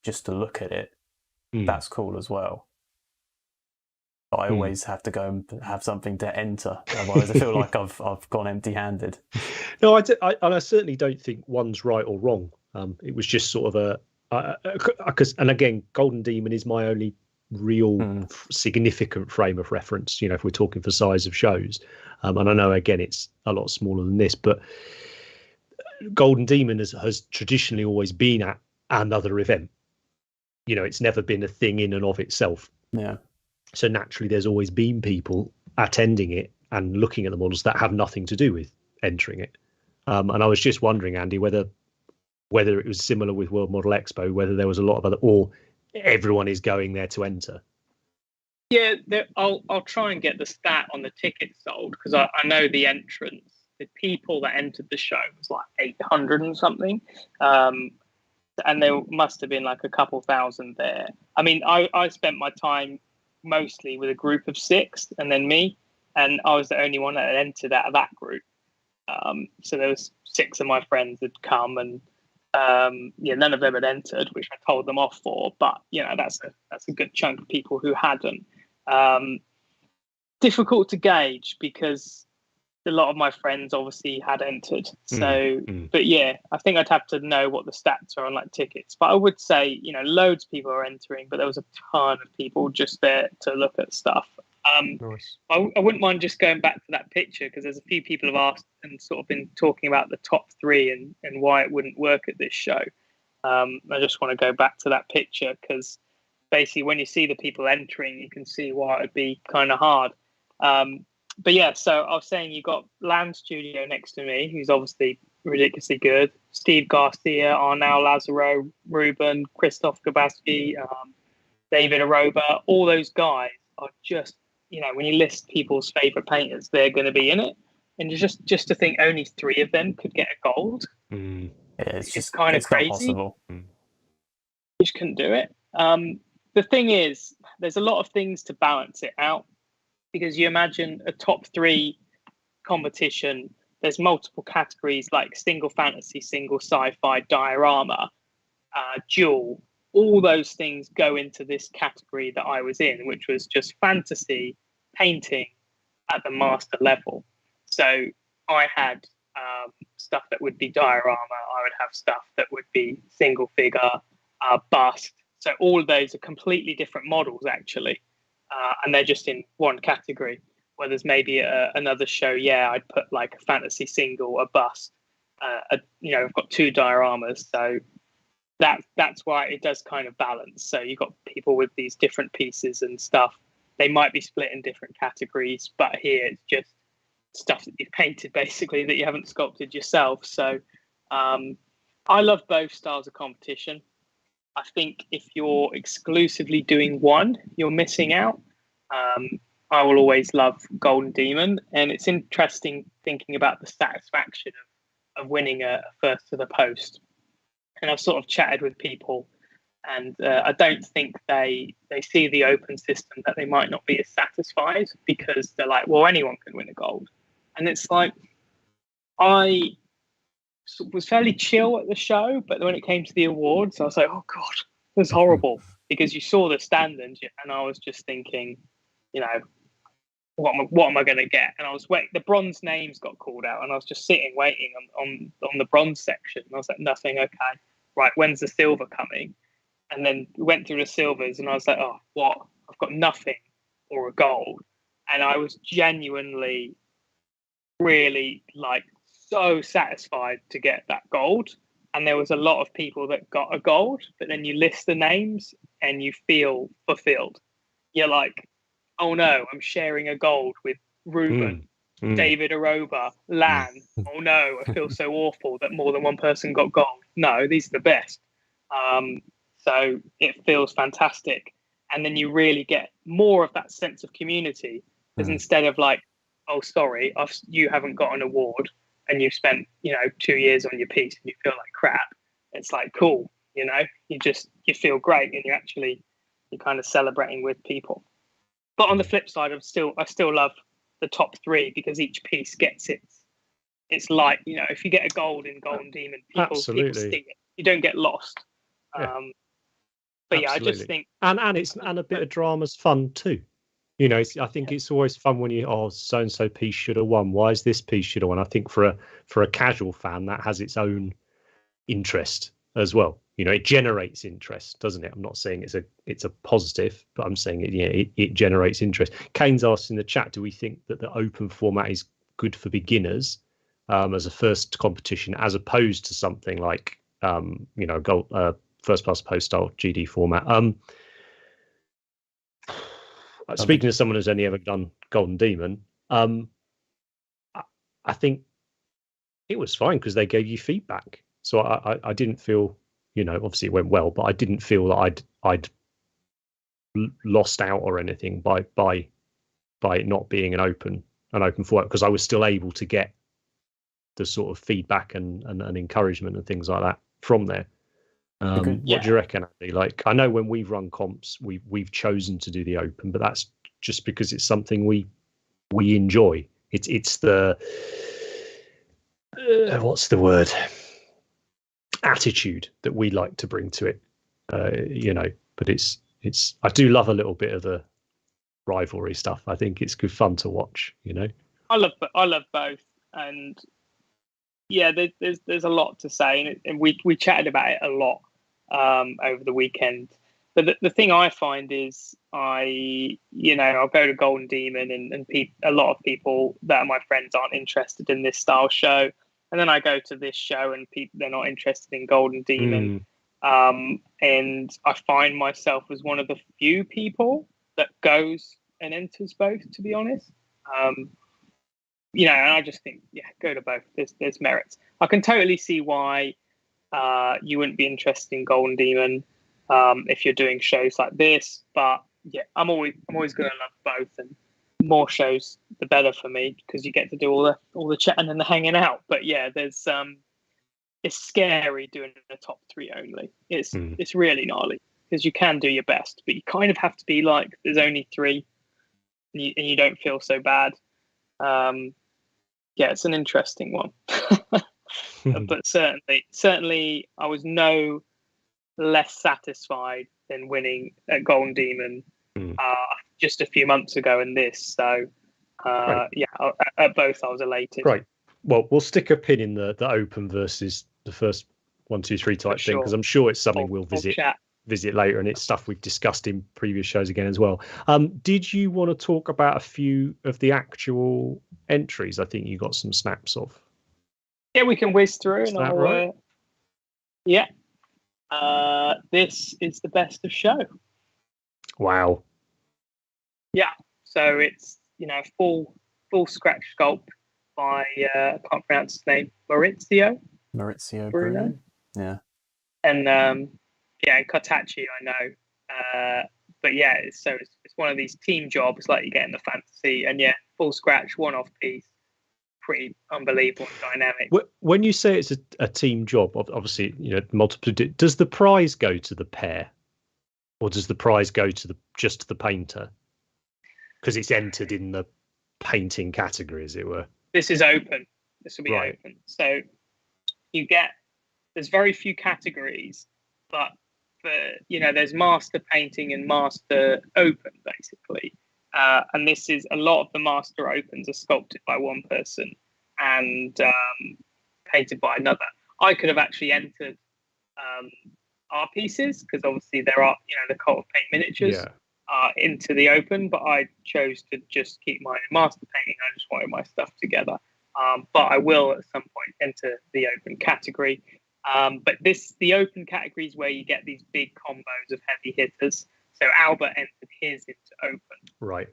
just to look at it, that's cool as well. But I always have to go and have something to enter, otherwise I feel like I've gone empty-handed. No, I certainly don't think one's right or wrong. It was just sort of and again, Golden Demon is my only real significant frame of reference. If we're talking for size of shows, and I know again it's a lot smaller than this, but Golden Demon has traditionally always been at another event. It's never been a thing in and of itself. Yeah. So naturally, there's always been people attending it and looking at the models that have nothing to do with entering it. And I was just wondering, Andy, whether it was similar with World Model Expo, whether there was a lot of other, or everyone is going there to enter. Yeah, I'll try and get the stat on the tickets sold, because I know the entrance, the people that entered the show was like 800 and something. And there must have been like a couple thousand there. I mean, I spent my time mostly with a group of 6 and then me, and I was the only one that had entered out of that group. So there was 6 of my friends had come, and none of them had entered, which I told them off for. But that's a good chunk of people who hadn't. Difficult to gauge because a lot of my friends obviously had entered. So, but yeah, I think I'd have to know what the stats are on like tickets. But I would say, loads of people are entering, but there was a ton of people just there to look at stuff. Nice. I wouldn't mind just going back to that picture, because there's a few people have asked and sort of been talking about the top 3 and why it wouldn't work at this show. I just want to go back to that picture, because basically when you see the people entering, you can see why it'd be kind of hard. But yeah, so I was saying you got Land Studio next to me, who's obviously ridiculously good. Steve Garcia, Arnau Lazaro, Ruben, Christoph Gabaski, David Aroba. All those guys are just, when you list people's favorite painters, they're going to be in it. And just to think only 3 of them could get a gold. Yeah, it's just kind of crazy. Not possible. You just couldn't do it. The thing is, there's a lot of things to balance it out, because you imagine a top 3 competition, there's multiple categories like single fantasy, single sci-fi, diorama, dual. All those things go into this category that I was in, which was just fantasy painting at the master level. So I had stuff that would be diorama. I would have stuff that would be single figure, bust. So all of those are completely different models, actually. And they're just in one category. Where there's maybe another show, I'd put like a fantasy single, a bust. I've got 2 dioramas, so that's why it does kind of balance. So you've got people with these different pieces and stuff. They might be split in different categories, but here it's just stuff that you've painted basically that you haven't sculpted yourself. So I love both styles of competition. I think if you're exclusively doing one, you're missing out. I will always love Golden Demon, and it's interesting thinking about the satisfaction of winning a first to the post. And I've sort of chatted with people, and I don't think they see the open system, that they might not be as satisfied, because they're like, well, anyone can win a gold. And it's like, I was fairly chill at the show, but when it came to the awards, I was like, oh God, it was horrible, because you saw the standings, and I was just thinking, what am I going to get? And I was waiting. The bronze names got called out, and I was just sitting waiting on the bronze section. And I was like, nothing. Okay, right. When's the silver coming? And then we went through the silvers, and I was like, oh, what? I've got nothing or a gold. And I was genuinely, really so satisfied to get that gold. And there was a lot of people that got a gold, but then you list the names and you feel fulfilled. You're like, oh no, I'm sharing a gold with Ruben, David Aroba, Lan. Oh no, I feel so awful that more than one person got gold. No, these are the best. So it feels fantastic. And then you really get more of that sense of community, because instead of like, oh, sorry, you haven't got an award and you've spent 2 years on your piece and you feel like crap. It's like, cool, you feel great, and you're kind of celebrating with people. But on the flip side, I still love the top 3, because each piece gets it's like, if you get a gold in Golden Demon, people see it. You don't get lost. Yeah. But yeah, I just think, and a bit of drama's fun too. I think it's always fun when so and so piece should have won. Why is this piece should have won? I think for a casual fan, that has its own interest as well. It generates interest, doesn't it? I'm not saying it's a positive, but I'm saying it generates interest. Kane's asked in the chat, do we think that the open format is good for beginners as a first competition, as opposed to something like first past post style GD format? speaking of someone who's only ever done Golden Demon, I think it was fine because they gave you feedback. So I didn't feel, obviously it went well, but I didn't feel that I'd lost out or anything by it not being an open format, because I was still able to get the sort of feedback and encouragement and things like that from there. What do you reckon, Andy? Like, I know when we've run comps, we've chosen to do the open, but that's just because it's something we enjoy. It's the what's the word? Attitude that we like to bring to it, But it's I do love a little bit of the rivalry stuff. I think it's good fun to watch. I love both, and yeah, there's a lot to say, and we chatted about it a lot over the weekend. But the thing I find is I'll go to Golden Demon and a lot of people that are my friends aren't interested in this style show. And then I go to this show and they're not interested in Golden Demon. And I find myself as one of the few people that goes and enters both, to be honest. And I just think, go to both. There's merits. I can totally see why you wouldn't be interested in Golden Demon if you're doing shows like this. But yeah, I'm always going to love both, and more shows the better for me, because you get to do all the chatting and the hanging out. But yeah, there's it's scary doing the top three only. It's really gnarly, because you can do your best, but you kind of have to be like, there's only three, and you don't feel so bad. Yeah, it's an interesting one. But certainly I was no less satisfied than winning at Golden Demon just a few months ago in this. So yeah, at both I was elated. Right. Well, we'll stick a pin in the open versus the first 1, 2, 3 type thing, because I'm sure it's something we'll visit later, and it's stuff we've discussed in previous shows again as well. Did you want to talk about a few of the actual entries? I think you got some snaps of. Yeah, we can whiz through. Is that right? Yeah. This is the best of show. Wow. Yeah. So it's full scratch sculpt by I can't pronounce his name, Maurizio Bruno. Yeah. And Kotachi, I know. But yeah, it's one of these team jobs like you get in the fantasy, and full scratch, one-off piece. Pretty unbelievable and dynamic. When you say it's a team job, obviously, multiple. Does the prize go to the pair, or does the prize go to just the painter? Because it's entered in the painting category, as it were. This is open. This will be open. So there's very few categories, but there's master painting and master open, basically. And this is a lot of the master opens are sculpted by one person and painted by another. I could have actually entered our pieces, because obviously there are the Cult of Paint miniatures into the open, but I chose to just keep my master painting. I just wanted my stuff together. But I will at some point enter the open category. But the open category is where you get these big combos of heavy hitters. So Albert entered his into open. Right.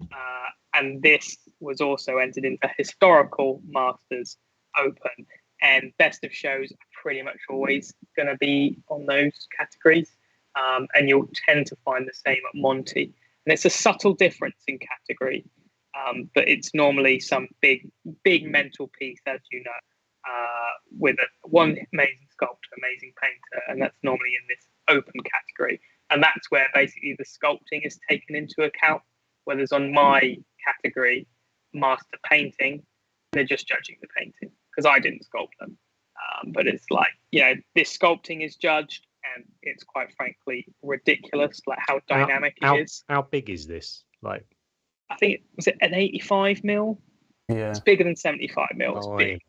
And this was also entered into historical masters open. And best of shows are pretty much always going to be on those categories. And you'll tend to find the same at Monty. And it's a subtle difference in category. But it's normally some big mental piece, as you know, with one amazing sculptor, amazing painter. And that's normally in this open category. And that's where basically the sculpting is taken into account. Whereas on my category, master painting, they're just judging the painting, because I didn't sculpt them. But it's like, this sculpting is judged, and it's quite frankly ridiculous, like how dynamic it is. How big is this? Like, I think was it an 85 mil? Yeah, it's bigger than 75 mil. It's big.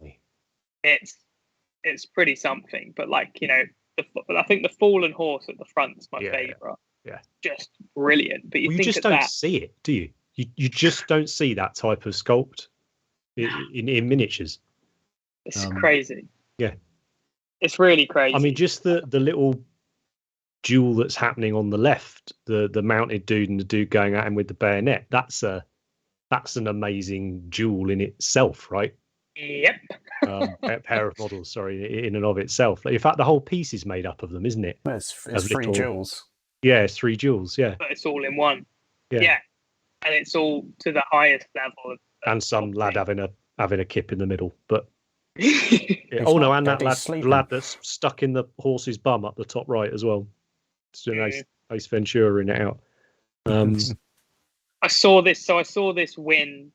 It's pretty something. But like, I think the fallen horse at the front is my favorite. Yeah, just brilliant. But you just don't see it, do you? You just don't see that type of sculpt in miniatures. It's crazy. Yeah, it's really crazy. I mean, just the little duel that's happening on the left, the mounted dude and the dude going at him with the bayonet. That's an amazing duel in itself, right? Yep. Pair of models, sorry, in and of itself. In fact, the whole piece is made up of them, isn't it? Well, it's 3 jewels. Yeah, it's 3 jewels. Yeah, but it's all in one. Yeah. And it's all to the highest level. And some lad having a kip in the middle, but yeah. oh no, and that lad that's stuck in the horse's bum up the top right as well. It's a nice Ventura in it out. I saw this win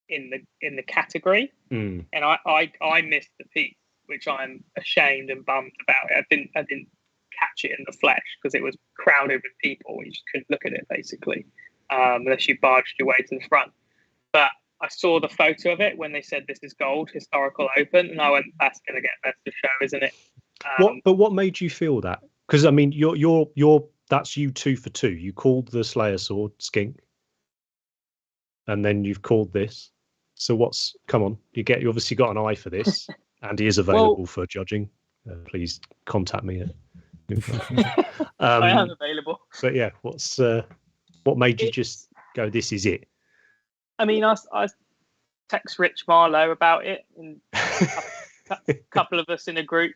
in the category, and I missed the piece, which I'm ashamed and bummed about. I didn't catch it in the flesh because it was crowded with people. You just couldn't look at it basically, unless you barged your way to the front. But I saw the photo of it when they said this is gold, historical open, and I went, "That's going to get best of show, isn't it?" What made you feel that? Because I mean, you're that's you 2 for 2. You called the Slayer sword skink, and then you've called this. So come on, you obviously got an eye for this, and he is available for judging. Please contact me. I am available. But yeah, what made you just go, "This is it"? I mean, I text Rich Marlowe about it, and a couple of us in a group,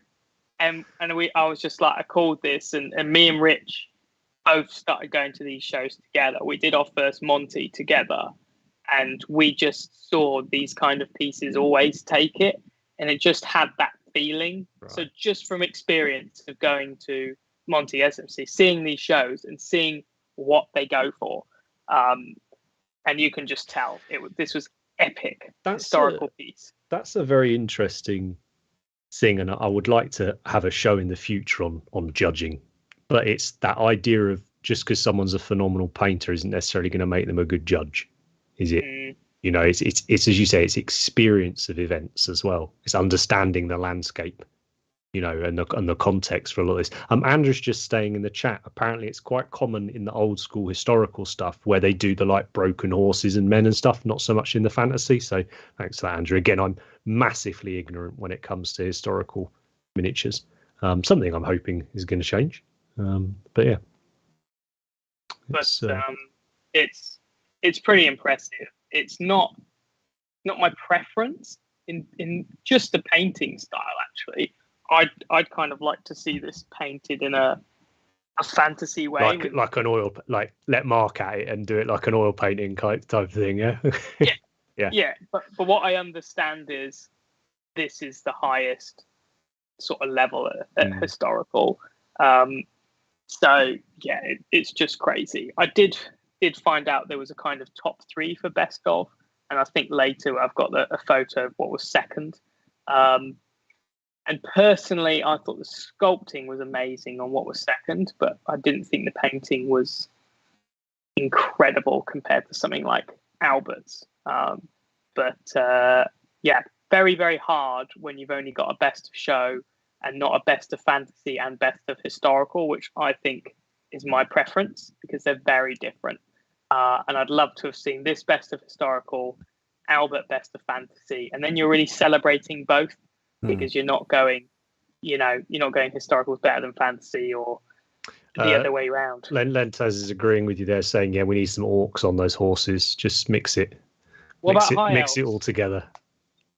and I was just like, I called this, and me and Rich both started going to these shows together. We did our first Monty together, and we just saw these kind of pieces always take it, and it just had that feeling. Right. So just from experience of going to Monty SMC, seeing these shows and seeing what they go for, and you can just tell this was epic. Historical piece. That's a very interesting thing, and I would like to have a show in the future on judging. But it's that idea of just because someone's a phenomenal painter isn't necessarily going to make them a good judge, is it? You know, it's as you say, it's experience of events as well. It's understanding the landscape, you know, and the context for a lot of this. Andrew's just staying in the chat. Apparently, it's quite common in the old school historical stuff where they do the like broken horses and men and stuff, not so much in the fantasy. So thanks for that, Andrew. Again, I'm massively ignorant when it comes to historical miniatures. Something I'm hoping is going to change. But yeah, it's pretty impressive. It's not my preference in just the painting style. Actually, I'd kind of like to see this painted in a fantasy way, like an oil, like let Mark at it and do it like an oil painting type thing. Yeah. yeah. But what I understand is this is the highest sort of level at historical. So yeah, it's just crazy. I did find out there was a kind of top 3 for best of, and I think later I've got a photo of what was second. And personally, I thought the sculpting was amazing on what was second, but I didn't think the painting was incredible compared to something like Albert's. Yeah, very, very hard when you've only got a best of show and not a best of fantasy and best of historical, which I think is my preference because they're very different. And I'd love to have seen this best of historical, Albert best of fantasy, and then you're really celebrating both because you're not going historical is better than fantasy or the other way around. Lentaz is agreeing with you there, saying, yeah, we need some orcs on those horses. Just mix it. Mix it all together.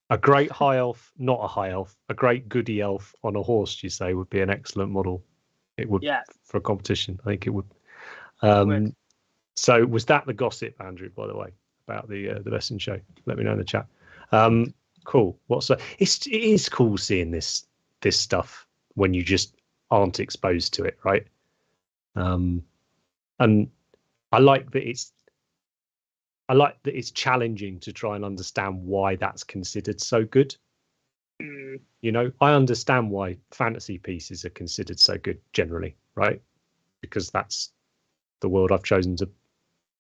A great high elf, not a high elf, a great goody elf on a horse, you say, would be an excellent model. It would, for a competition. I think it would. So was that the gossip, Andrew, by the way, about the best in show? Let me know in the chat. Cool. It is cool seeing this stuff when you just aren't exposed to it, right? And I like that it's challenging to try and understand why that's considered so good. You know, I understand why fantasy pieces are considered so good generally, right? Because that's the world I've chosen to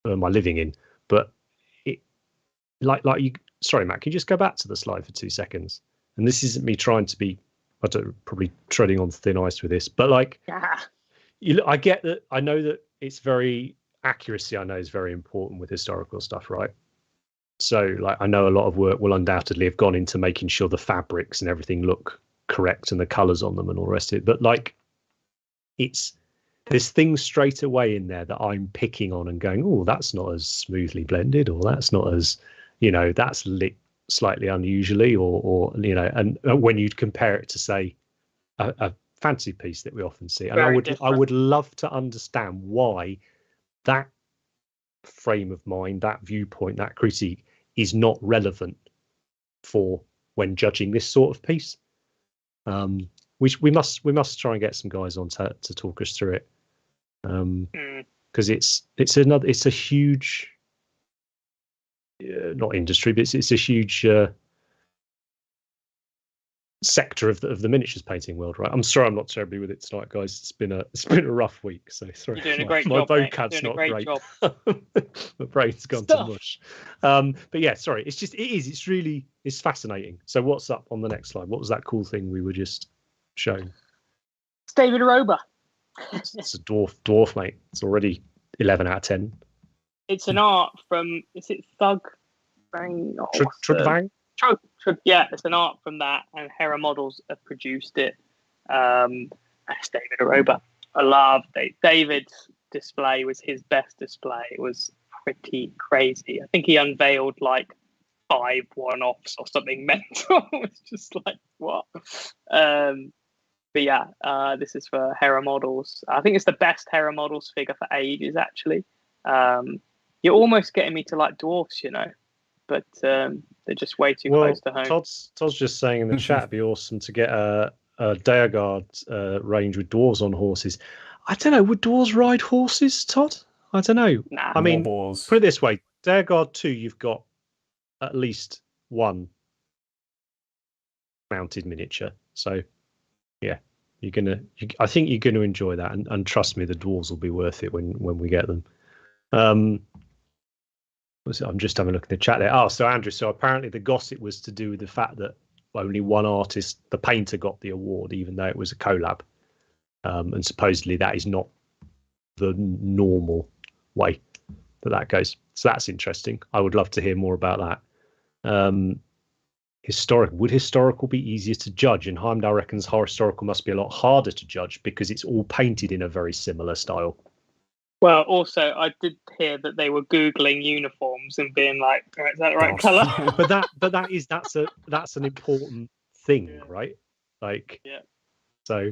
earn my living in. But it, like you. Sorry, Matt. Can you just go back to the slide for 2 seconds? And this isn't me trying to be, probably treading on thin ice with this, but like, I get that. I know that it's very accuracy. I know is very important with historical stuff, right? So, like, I know a lot of work will undoubtedly have gone into making sure the fabrics and everything look correct and the colours on them and all the rest of it. But like, there's there's things straight away in there that I'm picking on and going, oh, that's not as smoothly blended, or that's not as, that's lit slightly unusually, or and when you compare it to, say, a fancy piece that we often see, and I would love to understand why that frame of mind, that viewpoint, that critique is not relevant for when judging this sort of piece. We must try and get some guys on to talk us through it, because it's a huge, not industry, but it's a huge sector of the miniatures painting world, right? I'm sorry I'm not terribly with it tonight, guys. It's been a rough week, so sorry. You're doing a great my job, vocab's not great. My brain's gone to mush. But yeah, sorry. It's fascinating. So what's up on the next slide? What was that cool thing we were just showing? It's David Aroba. It's a dwarf, mate. It's already 11 out of 10. It's an art from, is it Thug Bang? Bang? Yeah, it's an art from that, and Hera Models have produced it. That's David Aroba. I love David's display. Was his best display. It was pretty crazy. I think he unveiled like 5 one-offs or something mental. It's just like, what? But yeah, this is for Hera Models. I think it's the best Hera Models figure for ages, actually. You're almost getting me to like dwarfs, but they're just way too close to home. Todd's just saying in the chat, it'd be awesome to get a Daergard range with dwarves on horses. I don't know, would dwarves ride horses, Todd? I don't know. Nah, I mean, put it this way, Daergard 2, you've got at least one mounted miniature. So, yeah, I think you're gonna enjoy that, and trust me, the dwarves will be worth it when we get them. I'm just having a look in the chat there. Oh, so Andrew, so apparently the gossip was to do with the fact that only one artist, the painter, got the award, even though it was a collab. And supposedly that is not the normal way that goes. So that's interesting. I would love to hear more about that. Would historical be easier to judge? And Heimdall reckons historical must be a lot harder to judge because it's all painted in a very similar style. Well, also, I did hear that they were Googling uniforms and being like, oh, is that the right colour? that's an important thing, right? Like, yeah. So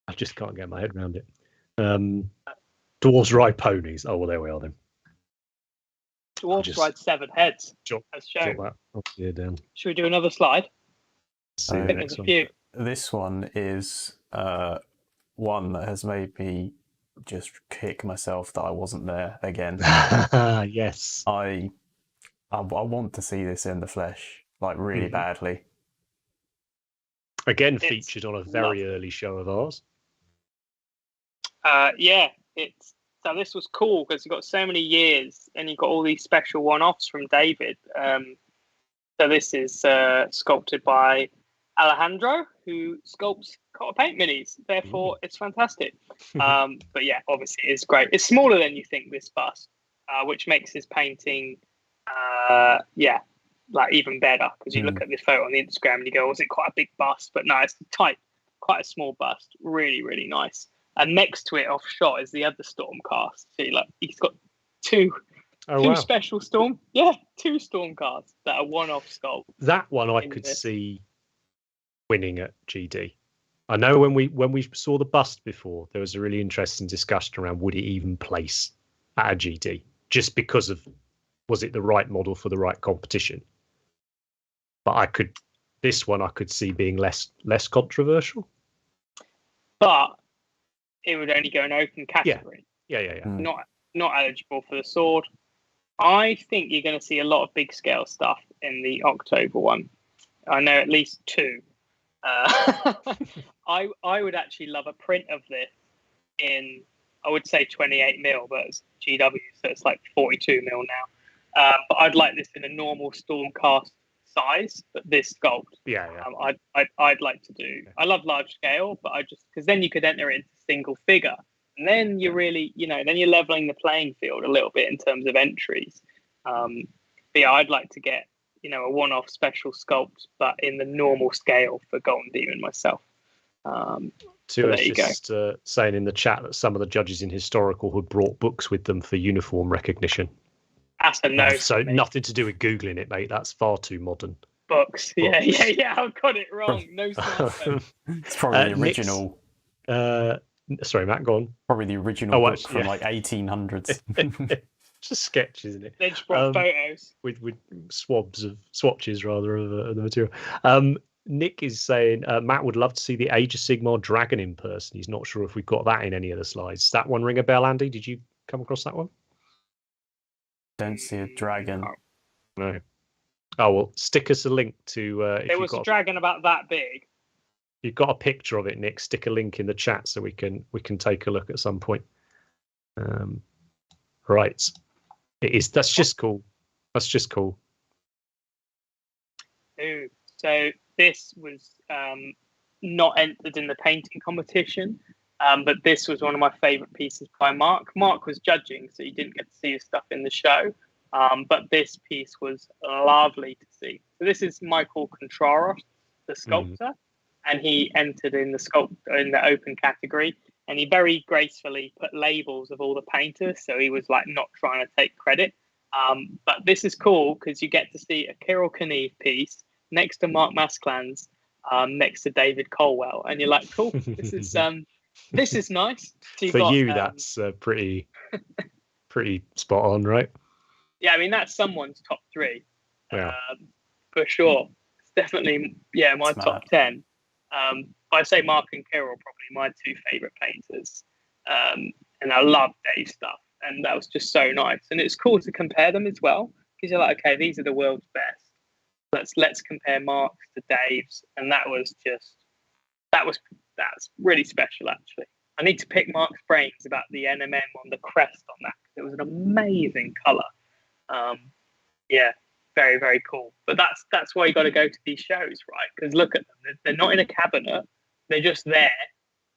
I just can't get my head around it. Dwarves ride ponies. Oh, well, there we are then. Dwarves ride 7 heads. As shown. Down. Should we do another slide? See the next one. This one is one that has made me just kick myself that I wasn't there again. Yes. I want to see this in the flesh, like really badly. Again, featured on a very early show of ours. Yeah, so this was cool because you got so many years and you got all these special one-offs from David. So this is sculpted by Alejandro, who sculpts Culture Paint minis. Therefore, it's fantastic. But yeah, obviously, it's great. It's smaller than you think, this bust, which makes his painting, like even better. Because you look at this photo on the Instagram and you go, was it quite a big bust? But no, it's tight, quite a small bust. Really, really nice. And next to it, off shot, is the other Stormcast. See, like he's got two special two Stormcasts that are one-off sculpt. That one I could see winning at GD. I know when we saw the bust before, there was a really interesting discussion around would it even place at a GD, just because of was it the right model for the right competition. But this one I could see being less controversial. But it would only go in open category. Yeah. Not eligible for the sword. I think you're going to see a lot of big scale stuff in the October one. I know at least 2. I would actually love a print of this in, I would say 28mm, but it's GW, so it's like 42mm now. But I'd like this in a normal Stormcast size, but this sculpt. Yeah. I'd like to do. I love large scale, but because then you could enter it into single figure, and then you're really, then you're leveling the playing field a little bit in terms of entries. But yeah, I'd like to get a one-off special sculpt, but in the normal scale for Golden Demon myself. There you go. Saying in the chat that some of the judges in historical had brought books with them for uniform recognition. That's a no. So nothing to do with Googling it, mate. That's far too modern. Books. Yeah. I've got it wrong. No smartphone. It's probably the original. Sorry, Matt, go on. Probably the original book from like 1800s. Just sketch, isn't it? They just brought photos with swatches rather of the material. Nick is saying Matt would love to see the Age of Sigmar dragon in person. He's not sure if we've got that in any of the slides. That one ring a bell, Andy? Did you come across that one? Don't see a dragon. No. Oh well, stick us a link to. There was a dragon about that big. You've got a picture of it, Nick. Stick a link in the chat so we can take a look at some point. Right. It is. That's just cool. Ooh, so this was not entered in the painting competition, but this was one of my favourite pieces by Mark. Mark was judging, so you didn't get to see his stuff in the show, but this piece was lovely to see. So this is Michael Contreras, the sculptor, and he entered in the open category, and he very gracefully put labels of all the painters, so he was like not trying to take credit. But this is cool because you get to see a Kirill Knieve piece next to Mark Masklan's, next to David Colwell, and you're like, cool, this is nice. So for you, that's pretty spot on, right? Yeah, I mean that's someone's top 3, yeah, for sure. It's definitely my top 10. I'd say Mark and Kirill probably my 2 favorite painters, and I love Dave's stuff. And that was just so nice, and it's cool to compare them as well because you're like, okay, these are the world's best. Let's compare Mark's to Dave's, and that's really special. Actually, I need to pick Mark's brains about the NMM on the crest on that. It was an amazing color. Very very cool. But that's why you got to go to these shows, right? Because look at them; they're not in a cabinet; they're just there.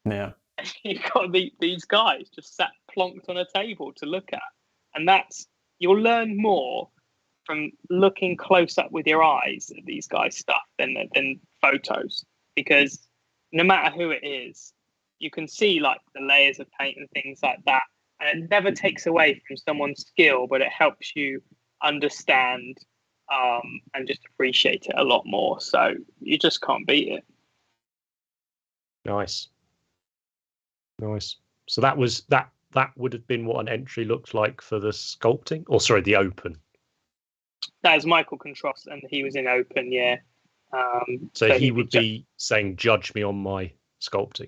Yeah. You've got these guys just sat plonked on a table to look at, and you'll learn more from looking close up with your eyes at these guys' stuff than photos, because no matter who it is, you can see like the layers of paint and things like that, and it never takes away from someone's skill, but it helps you understand and just appreciate it a lot more. So you just can't beat it. Nice. So that would have been what an entry looked like for the sculpting, or sorry, the open. That was Michael Contreras, and he was in open, yeah. So he would be saying, "Judge me on my sculpting."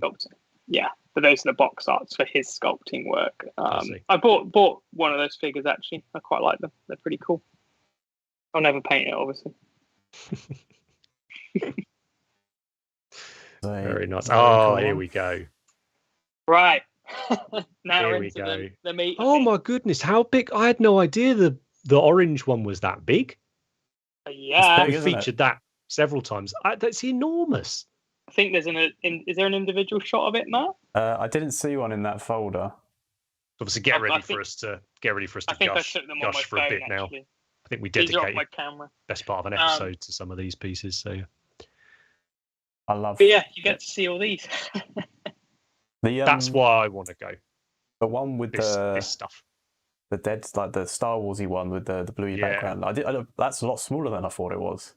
Yeah, but those are the box arts for his sculpting work. I bought one of those figures actually. I quite like them. They're pretty cool. I'll never paint it, obviously. Very nice. Oh, here we go. Right. Now here we're we into go. The meat. Oh my goodness, how big! I had no idea the orange one was that big. Yeah, we featured that several times. That's enormous. I think there's is there an individual shot of it, Matt? I didn't see one in that folder. Obviously, get ready for us to gush for a bit now. I think we dedicated my camera. Best part of an episode to some of these pieces. So I love. But yeah, you get to see all these. That's why I want to go. The one with this stuff. The dead, like the Star Warsy one with the bluey background. That's a lot smaller than I thought it was.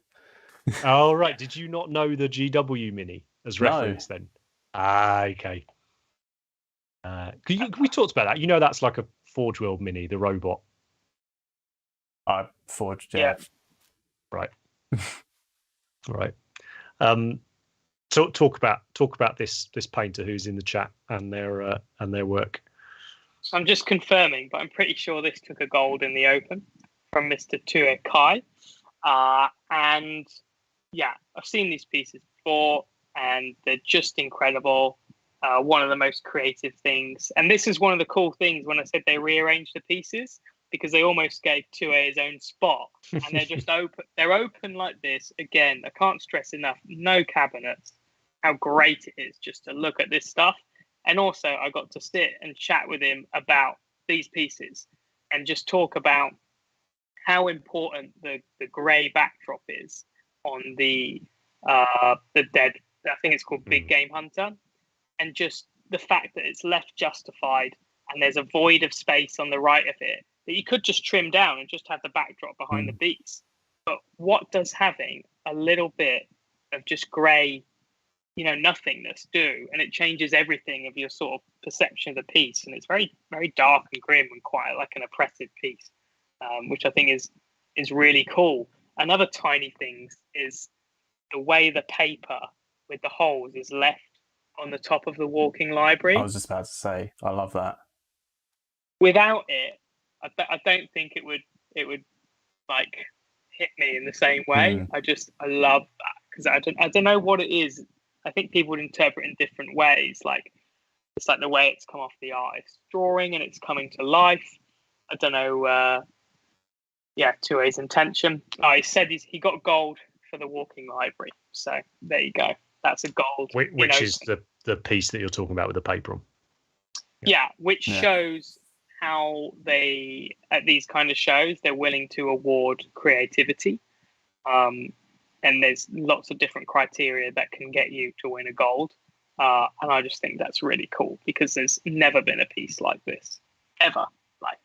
Oh right, did you not know the GW Mini as reference then? Okay. We talked about that. You know, that's like a Forge World Mini, the robot. I forged, yeah. Right. Right. Talk about this painter who's in the chat and their work. So I'm just confirming, but I'm pretty sure this took a gold in the open from Mr. Tue Kai. And yeah, I've seen these pieces before and they're just incredible. One of the most creative things. And this is one of the cool things when I said they rearranged the pieces, because they almost gave Tue his own spot. And they're just open. They're open like this. Again, I can't stress enough, no cabinets. How great it is just to look at this stuff. And also I got to sit and chat with him about these pieces and just talk about how important the grey backdrop is on the dead, I think it's called Big Game Hunter. and just the fact that it's left justified and there's a void of space on the right of it that you could just trim down and just have the backdrop behind the piece. But what does having a little bit of just grey, nothingness do? And it changes everything of your sort of perception of the piece. And it's very, very dark and grim and quite like an oppressive piece, which I think is really cool. Another tiny thing is the way the paper with the holes is left on the top of the walking library. I was just about to say, I love that. Without it, I don't think it would like hit me in the same way. I love that because I don't know what it is. I think people would interpret it in different ways. Like it's like the way it's come off the artist's drawing and it's coming to life. I don't know. 2A's intention. He said he got gold for the walking library. So there you go. That's a gold. Which is the piece that you're talking about with the paper on. Yeah, which shows how they, at these kind of shows, they're willing to award creativity. And there's lots of different criteria that can get you to win a gold. And I just think that's really cool because there's never been a piece like this, ever. Like,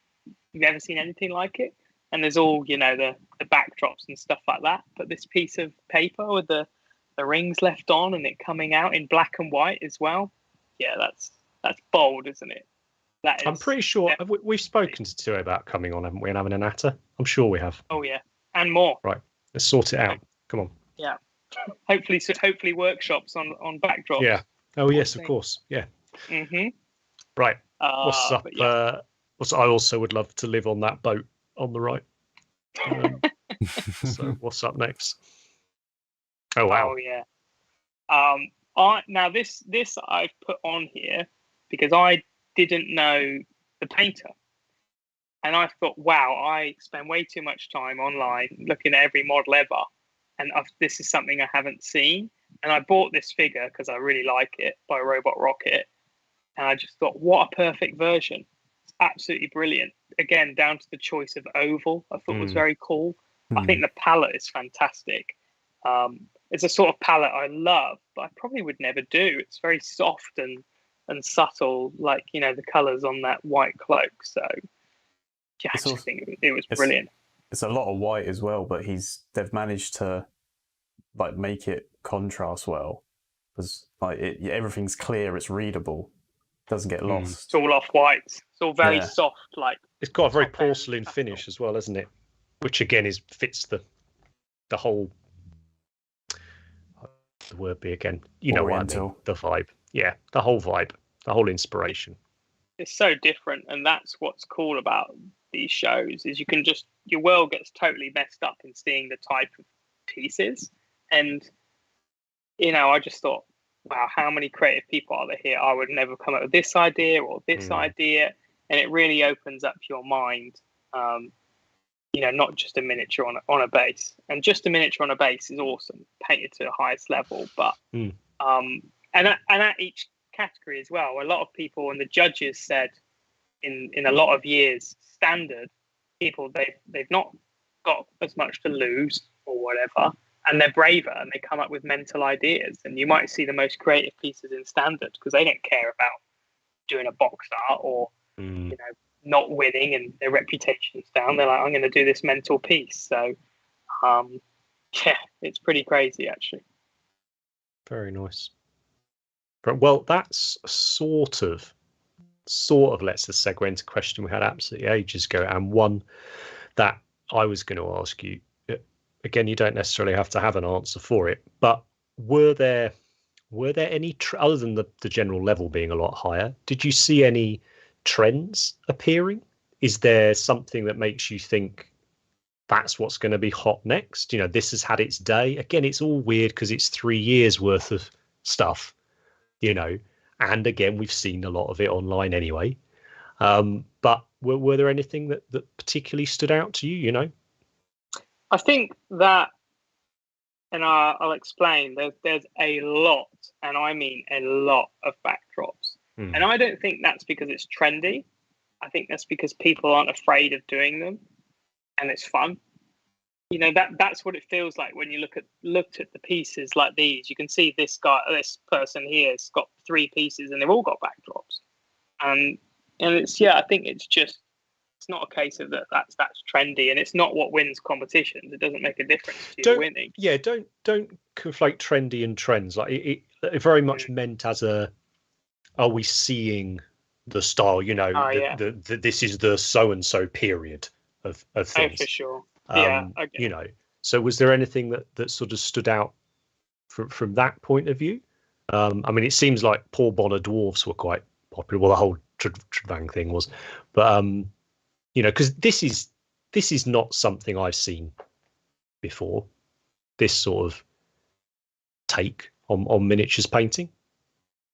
you've never seen anything like it? And there's all, the backdrops and stuff like that. But this piece of paper with the rings left on and it coming out in black and white as well. Yeah, that's bold, isn't it? That is. I'm pretty sure we've spoken to 2A about coming on, haven't we, and having an atta? I'm sure we have. Oh yeah, and more. Right, let's sort it out. Come on. Yeah, hopefully workshops on backdrops. Yeah. Oh yes, of course. Yeah. Right. What's up? I also would love to live on that boat on the right. So what's up next? Oh wow. Oh yeah. Now this I've put on here because I didn't know the painter, and I thought, wow, I spend way too much time online looking at every model ever, and this is something I haven't seen. And I bought this figure because I really like it by Robot Rocket, and I just thought, what a perfect version! It's absolutely brilliant. Again, down to the choice of oval, I thought was very cool. I think the palette is fantastic. It's a sort of palette I love, but I probably would never do. It's very soft and subtle, like, the colours on that white cloak. So, yeah, I just think it was brilliant. It's a lot of white as well, but they've managed to like make it contrast well because like everything's clear, it's readable, doesn't get lost. It's all off white. It's all very soft, like. It's got a very porcelain finish as well, hasn't it? Which again fits the whole. The word be again, know what I mean? The vibe, the whole vibe, the whole inspiration. It's so different, and that's what's cool about these shows is your world gets totally messed up in seeing the type of pieces, and I just thought, wow, how many creative people are there here? I would never come up with this idea or this idea, and it really opens up your mind. Not just a miniature on a base, and just a miniature on a base is awesome, painted to the highest level. But and at each category as well, a lot of people and the judges said in a lot of years, standard people they've not got as much to lose or whatever, and they're braver and they come up with mental ideas. And you might see the most creative pieces in standard because they don't care about doing a box art or not winning and their reputation's down. They're like, I'm going to do this mental piece. So, it's pretty crazy, actually. Very nice. Well, that's sort of lets us segue into a question we had absolutely ages ago, and one that I was going to ask you. Again, you don't necessarily have to have an answer for it, but were there any other than the general level being a lot higher? Did you see any trends appearing? Is there something that makes you think that's what's going to be hot next? This has had its day. Again, it's all weird because it's 3 years worth of stuff, and again, we've seen a lot of it online anyway. But were there anything that particularly stood out to you? I think that, and I'll explain, there's a lot, and I mean a lot of backdrops. And I don't think that's because it's trendy. I think that's because people aren't afraid of doing them, and it's fun. that's what it feels like when you looked at the pieces like these. You can see this person here has got 3 pieces, and they've all got backdrops. And it's I think it's not a case of that's trendy, and it's not what wins competitions. It doesn't make a difference to you winning. Yeah, don't conflate trendy and trends. Like it very much meant as are we seeing the style? This is the so and so period of things. Oh, for sure. Okay. So was there anything that sort of stood out from that point of view? I mean, it seems like Paul Bonner dwarfs were quite popular. Well, the whole Trevang thing was, but because this is not something I've seen before. This sort of take on miniatures painting,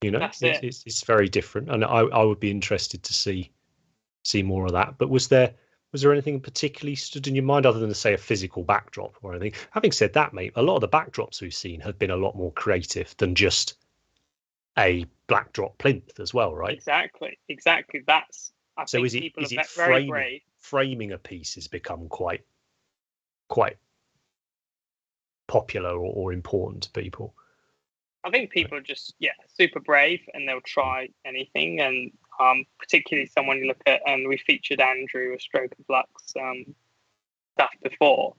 it's very different, and I would be interested to see more of that. But was there anything particularly stood in your mind other than to say a physical backdrop or anything? Having said that, mate, a lot of the backdrops we've seen have been a lot more creative than just a black drop plinth as well, right? Exactly. I think people are very brave. Framing a piece has become quite popular or important to people. I think people are just super brave, and they'll try anything. And particularly someone you look at, and we featured Andrew a Stroke of Luck's stuff before,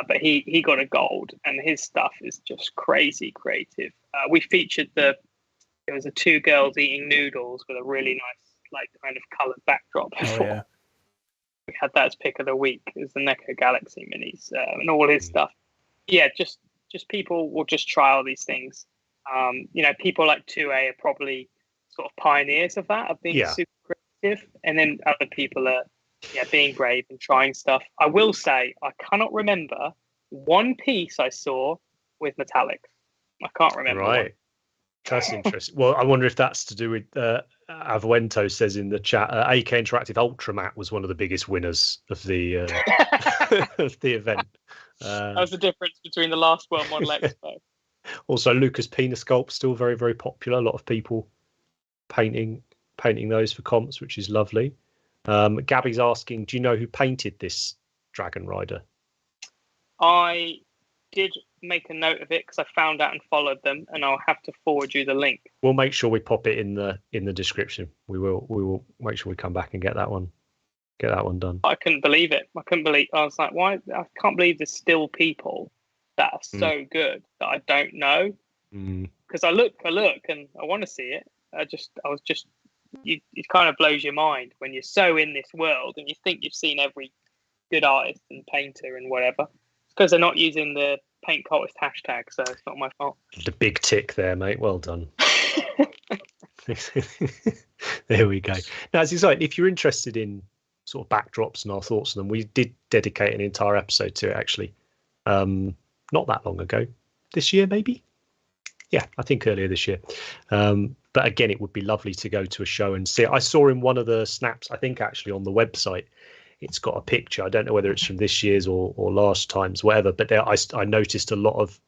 but he got a gold, and his stuff is just crazy creative. We featured there was 2 girls eating noodles with a really nice kind of coloured backdrop before. Oh, yeah. We had that as pick of the week. It was the Neko Galaxy minis and all his stuff. Yeah, just people will just try all these things. People like 2A are probably sort of pioneers of that, of being super creative, and then other people are being brave and trying stuff. I will say I cannot remember one piece I saw with metallics. I can't remember. Right. One. That's interesting. Well, I wonder if that's to do with Avuento says in the chat, AK Interactive Ultramat was one of the biggest winners of the of the event. That was the difference between the last World Model Expo. Also, Lucas Pina Sculpt still very, very popular. A lot of people painting those for comps, which is lovely. Gabby's asking, do you know who painted this Dragon Rider? I did make a note of it because I found out and followed them, and I'll have to forward you the link. We'll make sure we pop it in the description. We will make sure we come back and get that one done. I couldn't believe it. I was like, why? I can't believe there's still people that are so good that I don't know. Because I look, and I want to see it. It kind of blows your mind when you're so in this world and you think you've seen every good artist and painter and whatever. It's because they're not using the Paint Cultist hashtag, so it's not my fault. The big tick there, mate. Well done. There we go. Now, as you say, if you're interested in sort of backdrops and our thoughts on them, we did dedicate an entire episode to it, actually. Not that long ago. This year, maybe? Yeah, I think earlier this year. But again, it would be lovely to go to a show and see it. I saw in one of the snaps, I think actually on the website, it's got a picture. I don't know whether it's from this year's or last time's, whatever. But there, I noticed a lot of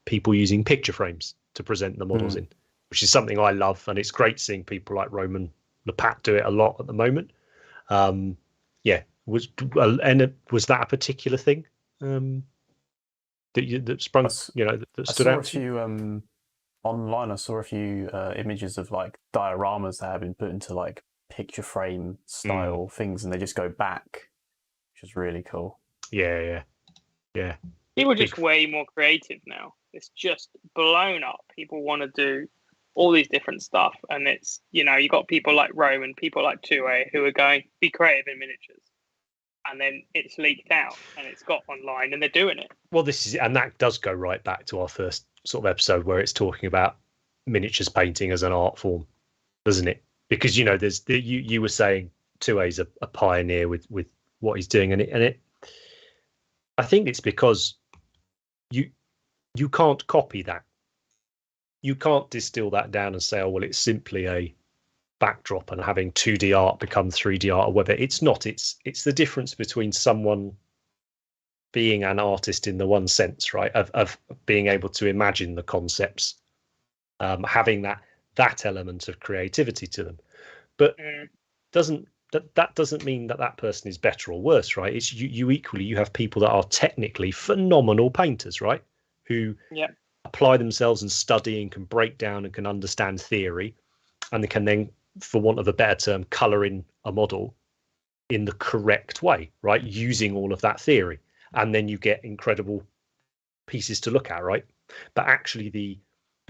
people using picture frames to present the models in, which is something I love. And it's great seeing people like Roman Lepat do it a lot at the moment. Was that a particular thing that sprung, that stood out to you? Online, I saw a few images of like dioramas that have been put into like picture frame style things, and they just go back, which is really cool. Yeah. People are just way more creative now. It's just blown up. People want to do all these different stuff, and it's you got people like Rome and people like 2A who are going be creative in miniatures, and then it's leaked out and it's got online and they're doing it. Well, that does go right back to our first sort of episode where it's talking about miniatures painting as an art form, doesn't it? Because there's you were saying 2A's a pioneer with what he's doing, and it I think it's because you can't copy that. You can't distill that down and say, oh well, it's simply a backdrop and having 2D art become 3D art, or whether it's not. It's the difference between someone being an artist in the one sense, right, of being able to imagine the concepts, having that element of creativity to them, but doesn't that doesn't mean that person is better or worse, right? It's you equally, you have people that are technically phenomenal painters, right? Who apply themselves and study and can break down and can understand theory, and they can then, for want of a better term, color in a model in the correct way, right? Using all of that theory. And then you get incredible pieces to look at, right? But actually the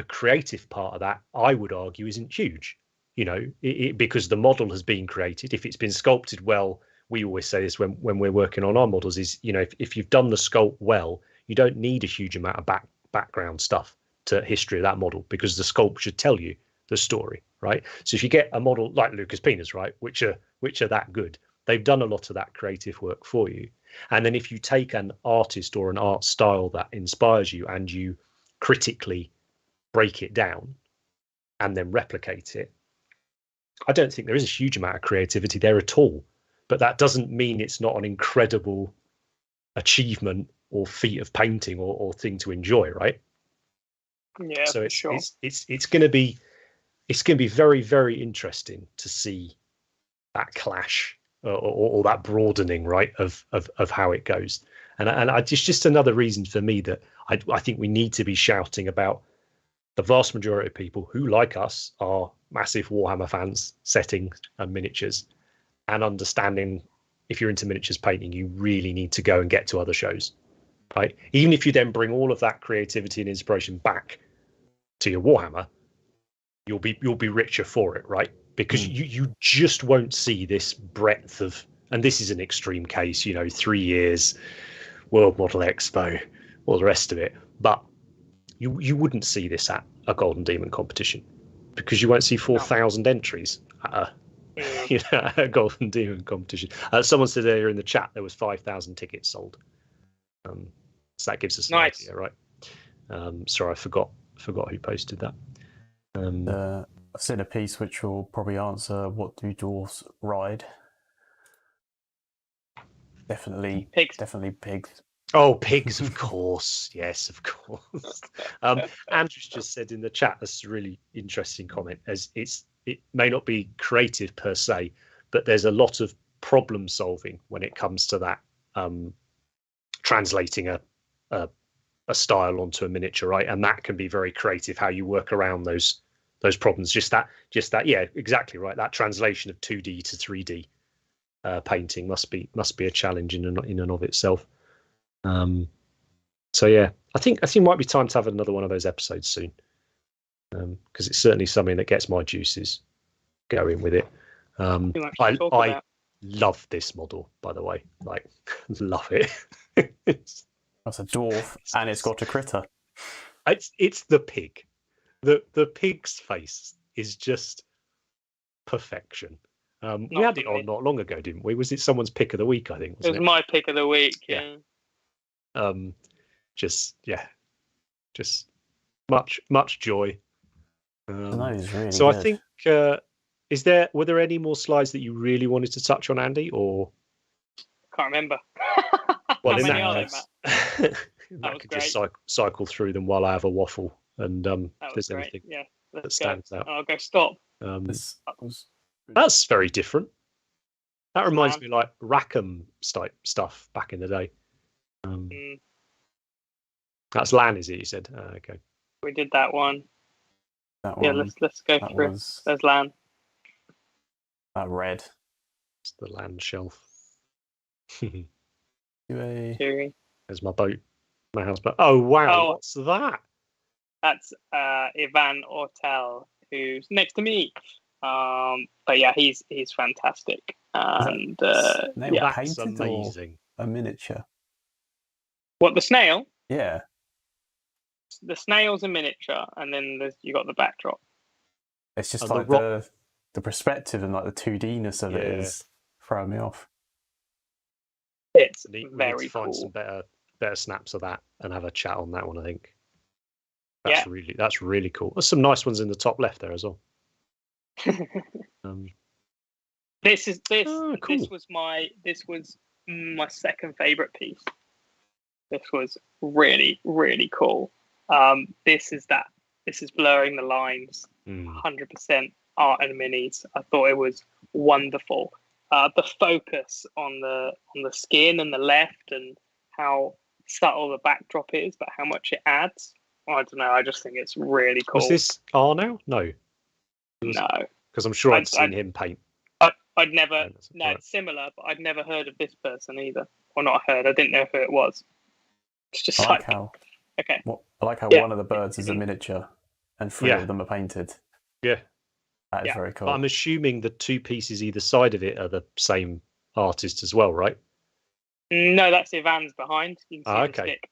creative part of that, I would argue, isn't huge, because the model has been created. If it's been sculpted well, we always say this when we're working on our models is, if you've done the sculpt well, you don't need a huge amount of background stuff to history of that model, because the sculpt should tell you the story, right? So if you get a model like Lucas Pina's, right, which are that good, they've done a lot of that creative work for you. And then if you take an artist or an art style that inspires you and you critically break it down and then replicate it, I don't think there is a huge amount of creativity there at all. But that doesn't mean it's not an incredible achievement or feat of painting or thing to enjoy, right? Yeah, so it's sure. It's going to be very, very interesting to see that clash or that broadening, right, of how it goes. And just another reason for me that I think we need to be shouting about the vast majority of people who, like us, are massive Warhammer fans, settings and miniatures, and understanding if you're into miniatures painting, you really need to go and get to other shows, right? Even if you then bring all of that creativity and inspiration back to your Warhammer, you'll be richer for it, right? Because you just won't see this breadth of, and this is an extreme case, 3 years, World Model Expo, all the rest of it, but you wouldn't see this at a Golden Demon competition, because you won't see 4,000 entries at a Golden Demon competition. Someone said earlier in the chat there was 5,000 tickets sold. So that gives us an idea, right? Sorry, I forgot who posted that. I've seen a piece which will probably answer, what do dwarves ride? Definitely pigs. Oh, pigs, of course. Yes, of course. Andrew's just said in the chat, that's a really interesting comment, as it may not be creative per se, but there's a lot of problem solving when it comes to that, translating a style onto a miniature, right? And that can be very creative, how you work around those problems. Just that, yeah, exactly right. That translation of 2D to 3D painting must be a challenge in and of itself. So yeah, I think it might be time to have another one of those episodes soon, because it's certainly something that gets my juices going with it. I love this model, by the way. Like, love it. That's a dwarf, and it's got a critter. It's the pig. The pig's face is just perfection. We had it on not long ago, didn't we? Was it someone's pick of the week? I think it was my pick of the week. Yeah. Just much joy. That is really so good. I think were there any more slides that you really wanted to touch on, Andy, or can't remember? Well, in that case, I could just cycle through them while I have a waffle, and if there's anything that stands out, I'll go stop. That's very different. That reminds me like Rackham type stuff back in the day. That's Lan, is it? You said, okay. We did that one. Yeah, let's go through. There's Lan. That red. It's the land shelf. There's my boat, my house boat. Oh wow, what's that? That's Ivan Ortel, who's next to me. But yeah, he's fantastic. And that's amazing. A miniature. What, the snail? Yeah. The snail's a miniature, and then you got the backdrop. It's just like the perspective and like the 2D-ness of it is throwing me off. It's we very need to find cool. some better snaps of that and have a chat on that one. I think that's really cool. There's some nice ones in the top left there as well. This cool. was my second favorite piece. This was really, really cool. This is blurring the lines. 100% art and minis. I thought it was wonderful. the focus on the skin and the left, and how subtle the backdrop is, but how much it adds. I don't know. I just think it's really cool. Was this Arno? No. No, because I'm sure I'd seen him paint. I'd never. No, it's similar, but I'd never heard of this person either, or not heard. I didn't know who it was. It's just I like how. Okay. I like how one of the birds is a miniature, and three of them are painted. Yeah, that is very cool. But I'm assuming the two pieces either side of it are the same artist as well, right? No, that's Ivan's behind. You can see the stick.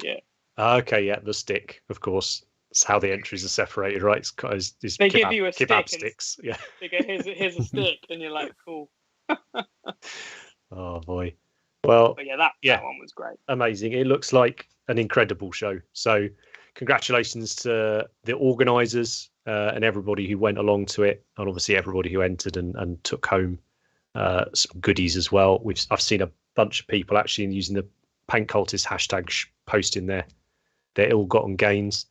Yeah. Okay, yeah, the stick, of course. That's how the entries are separated, right? It's they give you a kebab stick. Sticks. Yeah. They go, here's a stick, and you're like, cool. Oh boy. Well, but that one was great. Amazing. It looks like an incredible show. So, congratulations to the organisers and everybody who went along to it, and obviously everybody who entered and took home some goodies as well. I've seen a bunch of people actually using the Paint Cultist hashtag posting their ill-gotten gains,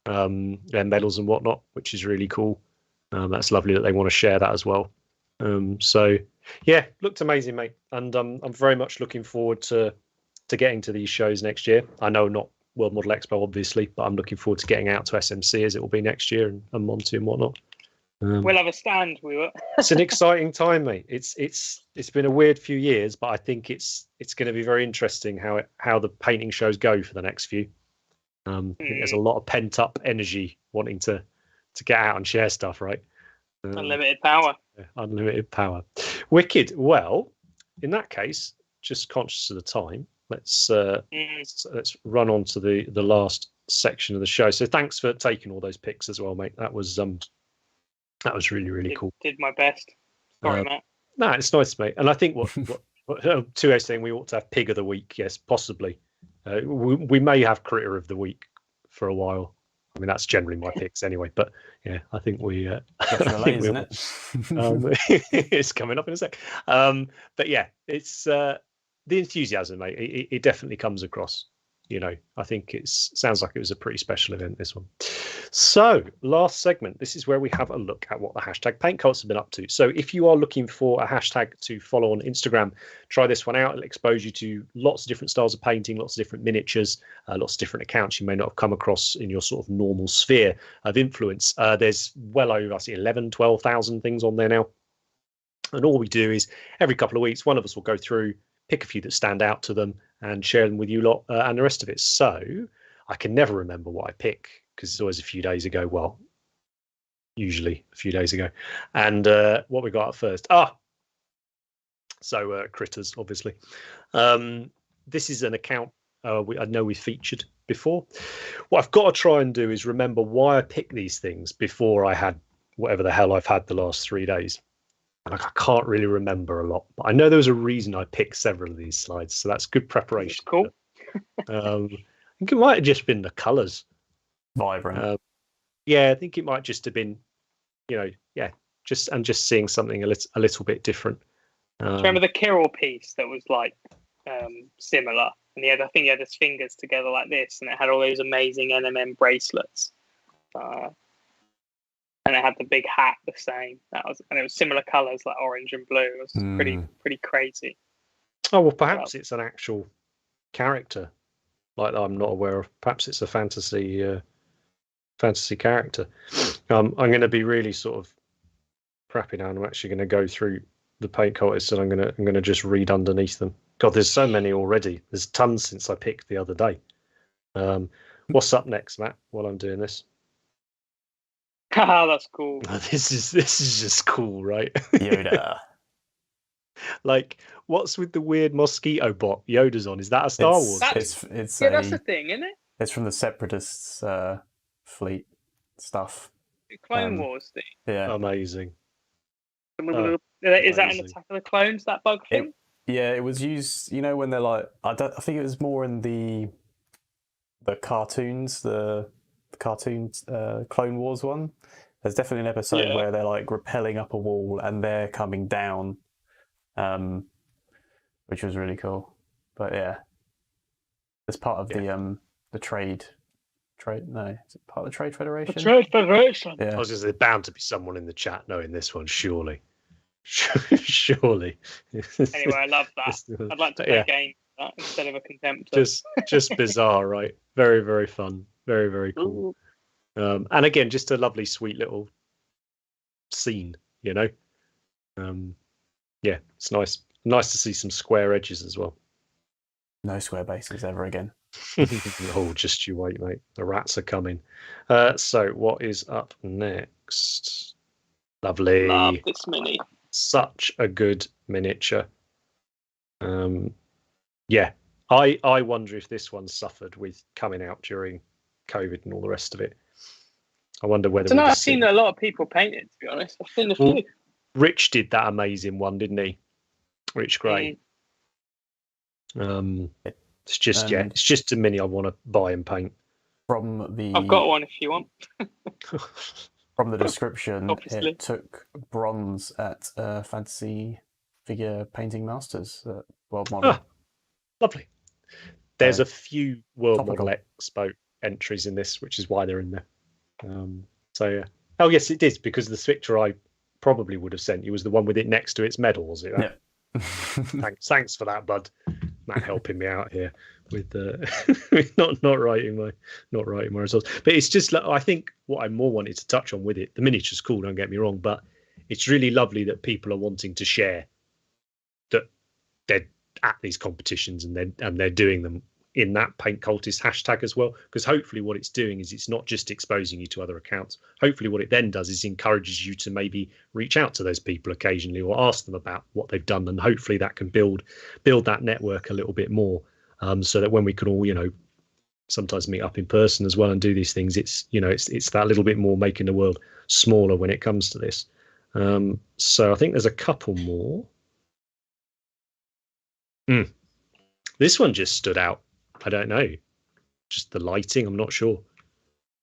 their medals and whatnot, which is really cool. That's lovely that they want to share that as well. So yeah, looked amazing, mate, and I'm very much looking forward to getting to these shows next year. I know not World Model Expo obviously, but I'm looking forward to getting out to SMC as it will be next year, and Monty and whatnot. We'll have a stand. It's an exciting time, mate. It's been a weird few years, but I think it's going to be very interesting how the painting shows go for the next few. I think there's a lot of pent up energy wanting to get out and share stuff, right? Unlimited power. Unlimited power. Wicked. Well, in that case, just conscious of the time, let's run on to the last section of the show. So thanks for taking all those pics as well, mate. That was really, really cool. Did my best. Sorry, Matt. No, it's nice, mate. And I think what 2A saying we ought to have Pig of the Week. Yes, possibly. We may have Critter of the Week for a while. I mean, that's generally my picks anyway. But yeah, I think we. Isn't it? It's coming up in a sec. But yeah, it's the enthusiasm, mate. It definitely comes across. You know, I think it sounds like it was a pretty special event, this one. So, last segment. This is where we have a look at what the hashtag Paint Cults have been up to. So, if you are looking for a hashtag to follow on Instagram, try this one out. It'll expose you to lots of different styles of painting, lots of different miniatures, lots of different accounts you may not have come across in your sort of normal sphere of influence. There's well over, I see, 11, 12,000 things on there now. And all we do is every couple of weeks, one of us will go through, pick a few that stand out to them, and share them with you lot and the rest of it. So I can never remember what I pick because it's always a few days ago. Well, usually a few days ago. And what we got at first? So Critters, obviously. This is an account I know we featured before. What I've got to try and do is remember why I picked these things before I had whatever the hell I've had the last 3 days. And I can't really remember a lot, but I know there was a reason I picked several of these slides, so that's good preparation. That's cool. I think it might have just been the colours. Vibrant. Yeah, I think it might just have been, just seeing something a little bit different. Do you remember the Kirill piece that was like similar? And I think he had his fingers together like this, and it had all those amazing NMM bracelets. And it had the big hat the same. And it was similar colours, like orange and blue. It was pretty crazy. Oh well, perhaps it's an actual character, like I'm not aware of. Perhaps it's a fantasy character. I'm going to be really sort of crappy now. And I'm actually going to go through the Paint Cultists, and I'm going to just read underneath them. God, there's so many already. There's tons since I picked the other day. What's up next, Matt? While I'm doing this. That's cool. This is just cool, right? Yoda. Like, what's with the weird mosquito bot Yoda's on? Is that a Star Wars? It's that's a thing, isn't it? It's from the Separatists fleet stuff. The Clone Wars thing. Yeah. Amazing. Is that an Attack of the Clones, that bug thing? It was used, when they're like, I think it was more in the cartoons, the cartoon Clone Wars one. There's definitely an episode where they're like rappelling up a wall and they're coming down, which was really cool. But yeah, it's part of the trade. No, is it part of the Trade Federation? The Trade Federation. Yeah. I was just, there's bound to be someone in the chat knowing this one, surely. Surely. Anyway, I love that. I'd like to play a game like that instead of a Contemptor. Just bizarre, right? Very, very fun. Very, very cool. And again, just a lovely, sweet little scene, you know. Yeah, it's nice. Nice to see some square edges as well. No square bases ever again. Oh, just you wait, mate. The rats are coming. So what is up next? Lovely. Love this mini. Such a good miniature. Yeah, I wonder if this one suffered with coming out during COVID and all the rest of it. I wonder whether I've seen a lot of people paint it, to be honest. I've seen a few. Rich did that amazing one, didn't he? Rich Gray. It's just it's just a mini I want to buy and paint. I've got one if you want. From the description, Obviously. It took bronze at Fantasy Figure Painting Masters at World Model. Lovely. There's a few World Model Expo entries in this, which is why they're in there. So yeah. Oh yes, it did, because the picture I probably would have sent you was the one with it next to its medal, was it? Yeah. Thanks for that, bud. Matt helping me out here with not writing my results. But it's just like, I think what I more wanted to touch on with it, the miniature's cool, don't get me wrong, but it's really lovely that people are wanting to share that they're at these competitions and they're doing them in that Paint Cultist hashtag as well, because hopefully what it's doing is it's not just exposing you to other accounts. Hopefully what it then does is encourages you to maybe reach out to those people occasionally or ask them about what they've done, and hopefully that can build that network a little bit more, so that when we can all, you know, sometimes meet up in person as well and do these things, it's, you know, it's that little bit more making the world smaller when it comes to this. So I think there's a couple more. This one just stood out. I don't know, just the lighting, I'm not sure,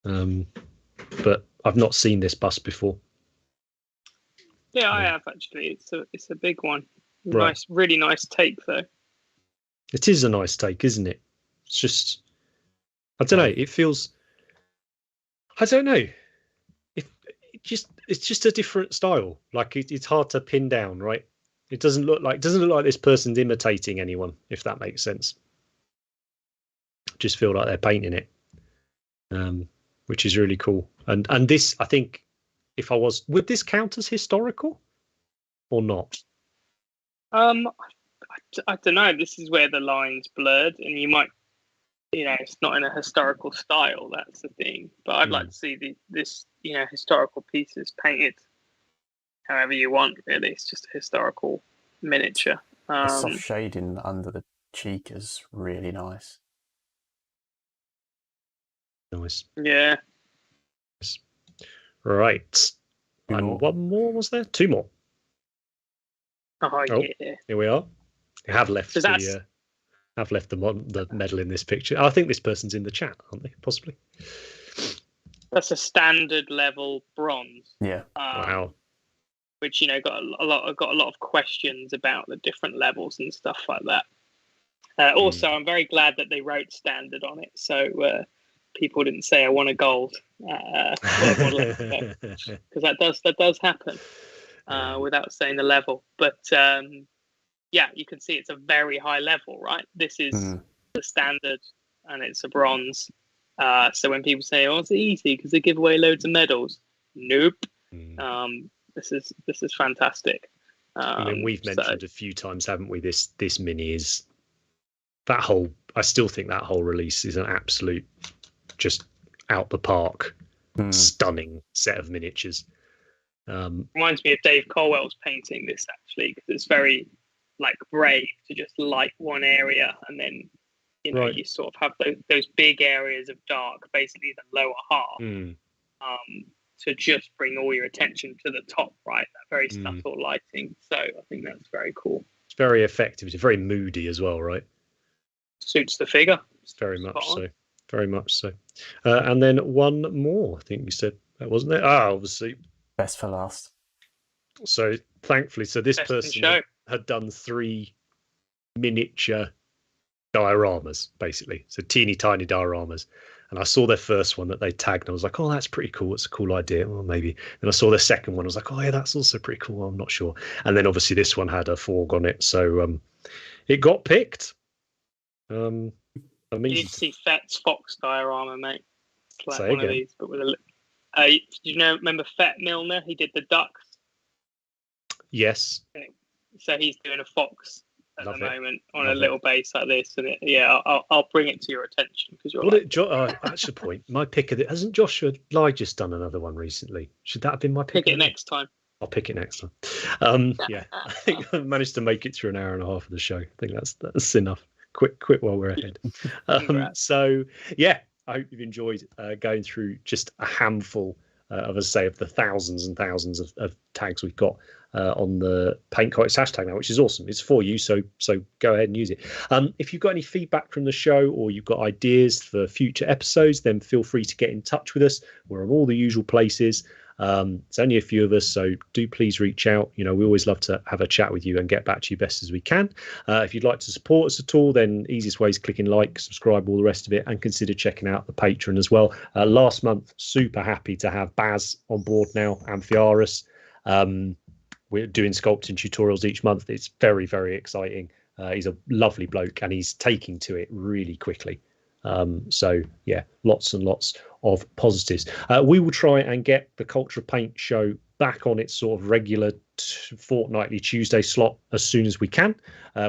but I've not seen this bus before. Yeah, I have actually. It's a big one. Right. Nice, really nice take though. It is a nice take, isn't it? It's just, I don't know, it feels, I don't know, it's just a different style. Like it's hard to pin down, right? It doesn't look like this person's imitating anyone, if that makes sense. Just feel like they're painting it, which is really cool. And this, I think, would this count as historical or not? I don't know. This is where the line's blurred, and you might, you know, it's not in a historical style. That's the thing. But I'd like to see this, you know, historical pieces painted however you want. Really, it's just a historical miniature. The soft shading under the cheek is really nice. Nice. Yeah. Right. And one more, was there? Two more. Oh yeah. Here we are. I have left the medal in this picture. I think this person's in the chat, aren't they? Possibly. That's a standard level bronze. Yeah. Wow. Which, you know, got a lot of questions about the different levels and stuff like that. Also, I'm very glad that they wrote standard on it, so people didn't say I want a gold World Model Expo, because that does happen without saying the level. But yeah, you can see it's a very high level, right? This is the standard, and it's a bronze. So when people say, "Oh, it's easy because they give away loads of medals," nope. This is fantastic. I mean, we've mentioned a few times, haven't we? This mini is that whole. I still think that whole release is an absolute, just out the park, stunning set of miniatures. Reminds me of Dave Colwell's painting this, actually, because it's very like brave to just light one area, and then, you know, you sort of have those big areas of dark, basically the lower half, to just bring all your attention to the top, right? That very subtle lighting. So I think that's very cool. It's very effective. It's very moody as well, right? Suits the figure. It's very much so. Very much so. And then one more, I think you said, wasn't there? Obviously. Best for last. So thankfully, this Best person had done 3 miniature dioramas, basically. So teeny tiny dioramas. And I saw their first one that they tagged, and I was like, oh, that's pretty cool. It's a cool idea. Well, maybe. And I saw their second one. I was like, oh, yeah, that's also pretty cool. I'm not sure. And then obviously this one had a forg on it. So it got picked. You need to see Fett's Fox diorama, mate. It's like Say one again. of these, but with a. Remember Fett Milner? He did the ducks. Yes. So he's doing a fox at Love the it. moment on Love a little base like this, and I'll bring it to your attention because you're. That's the point. My pick of it. Hasn't Joshua Lai just done another one recently? Should that have been my pick? Pick it next time. I'll pick it next time. Yeah, I think I've managed to make it through an hour and a half of the show. I think that's enough. Quit while we're ahead. So yeah, I hope you've enjoyed going through just a handful of the thousands and thousands of tags we've got on the Paint Cultist hashtag now, which is awesome. It's for you, so go ahead and use it. If you've got any feedback from the show or you've got ideas for future episodes, then feel free to get in touch with us. We're on all the usual places. It's only a few of us, so do please reach out. We always love to have a chat with you and get back to you best as we can. If you'd like to support us at all, then easiest way is clicking like, subscribe, all the rest of it, and consider checking out the Patreon as well. Last month, super happy to have Baz on board now, Amphiaris. We're doing sculpting tutorials each month. It's very, very exciting. He's a lovely bloke and he's taking to it really quickly. So yeah, lots and lots of positives. We will try and get the Culture of Paint show back on its sort of regular fortnightly Tuesday slot as soon as we can.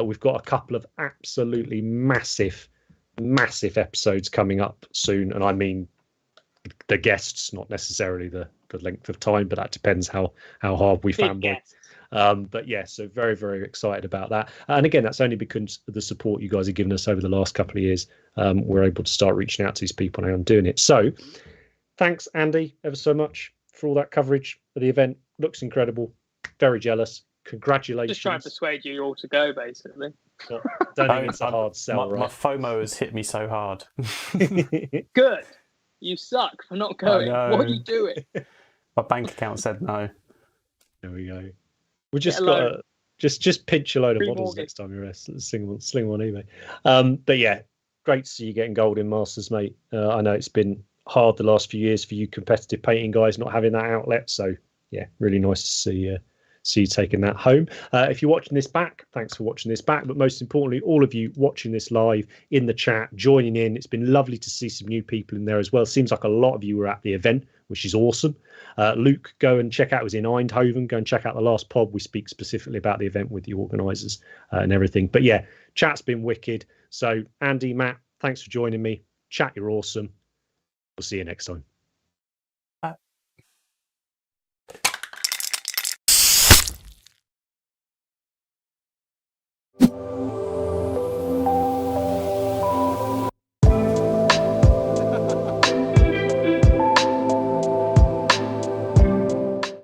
We've got a couple of absolutely massive episodes coming up soon, and I mean the guests, not necessarily the length of time, but that depends how hard we fanboy. But yeah, so very, very excited about that. And again, that's only because of the support you guys have given us over the last couple of years. We're able to start reaching out to these people now and doing it. So thanks, Andy, ever so much for all that coverage of the event. Looks incredible. Very jealous. Congratulations. Just trying to persuade you all to go, basically. Well, don't think it's a hard sell, my FOMO has hit me so hard. Good. You suck for not going. What are you doing? My bank account said no. There we go. We just got to just pinch a load of models next time you're sling on eBay. But yeah, great to see you getting gold in Masters, mate. I know it's been hard the last few years for you competitive painting guys not having that outlet. So yeah, really nice to see you taking that home. If you're watching this back, thanks for watching this back. But most importantly, all of you watching this live in the chat, joining in. It's been lovely to see some new people in there as well. Seems like a lot of you were at the event, which is awesome. Luke, go and check out. It was in Eindhoven. Go and check out the last pod. We speak specifically about the event with the organisers and everything. But yeah, chat's been wicked. So Andy, Matt, thanks for joining me. Chat, you're awesome. We'll see you next time.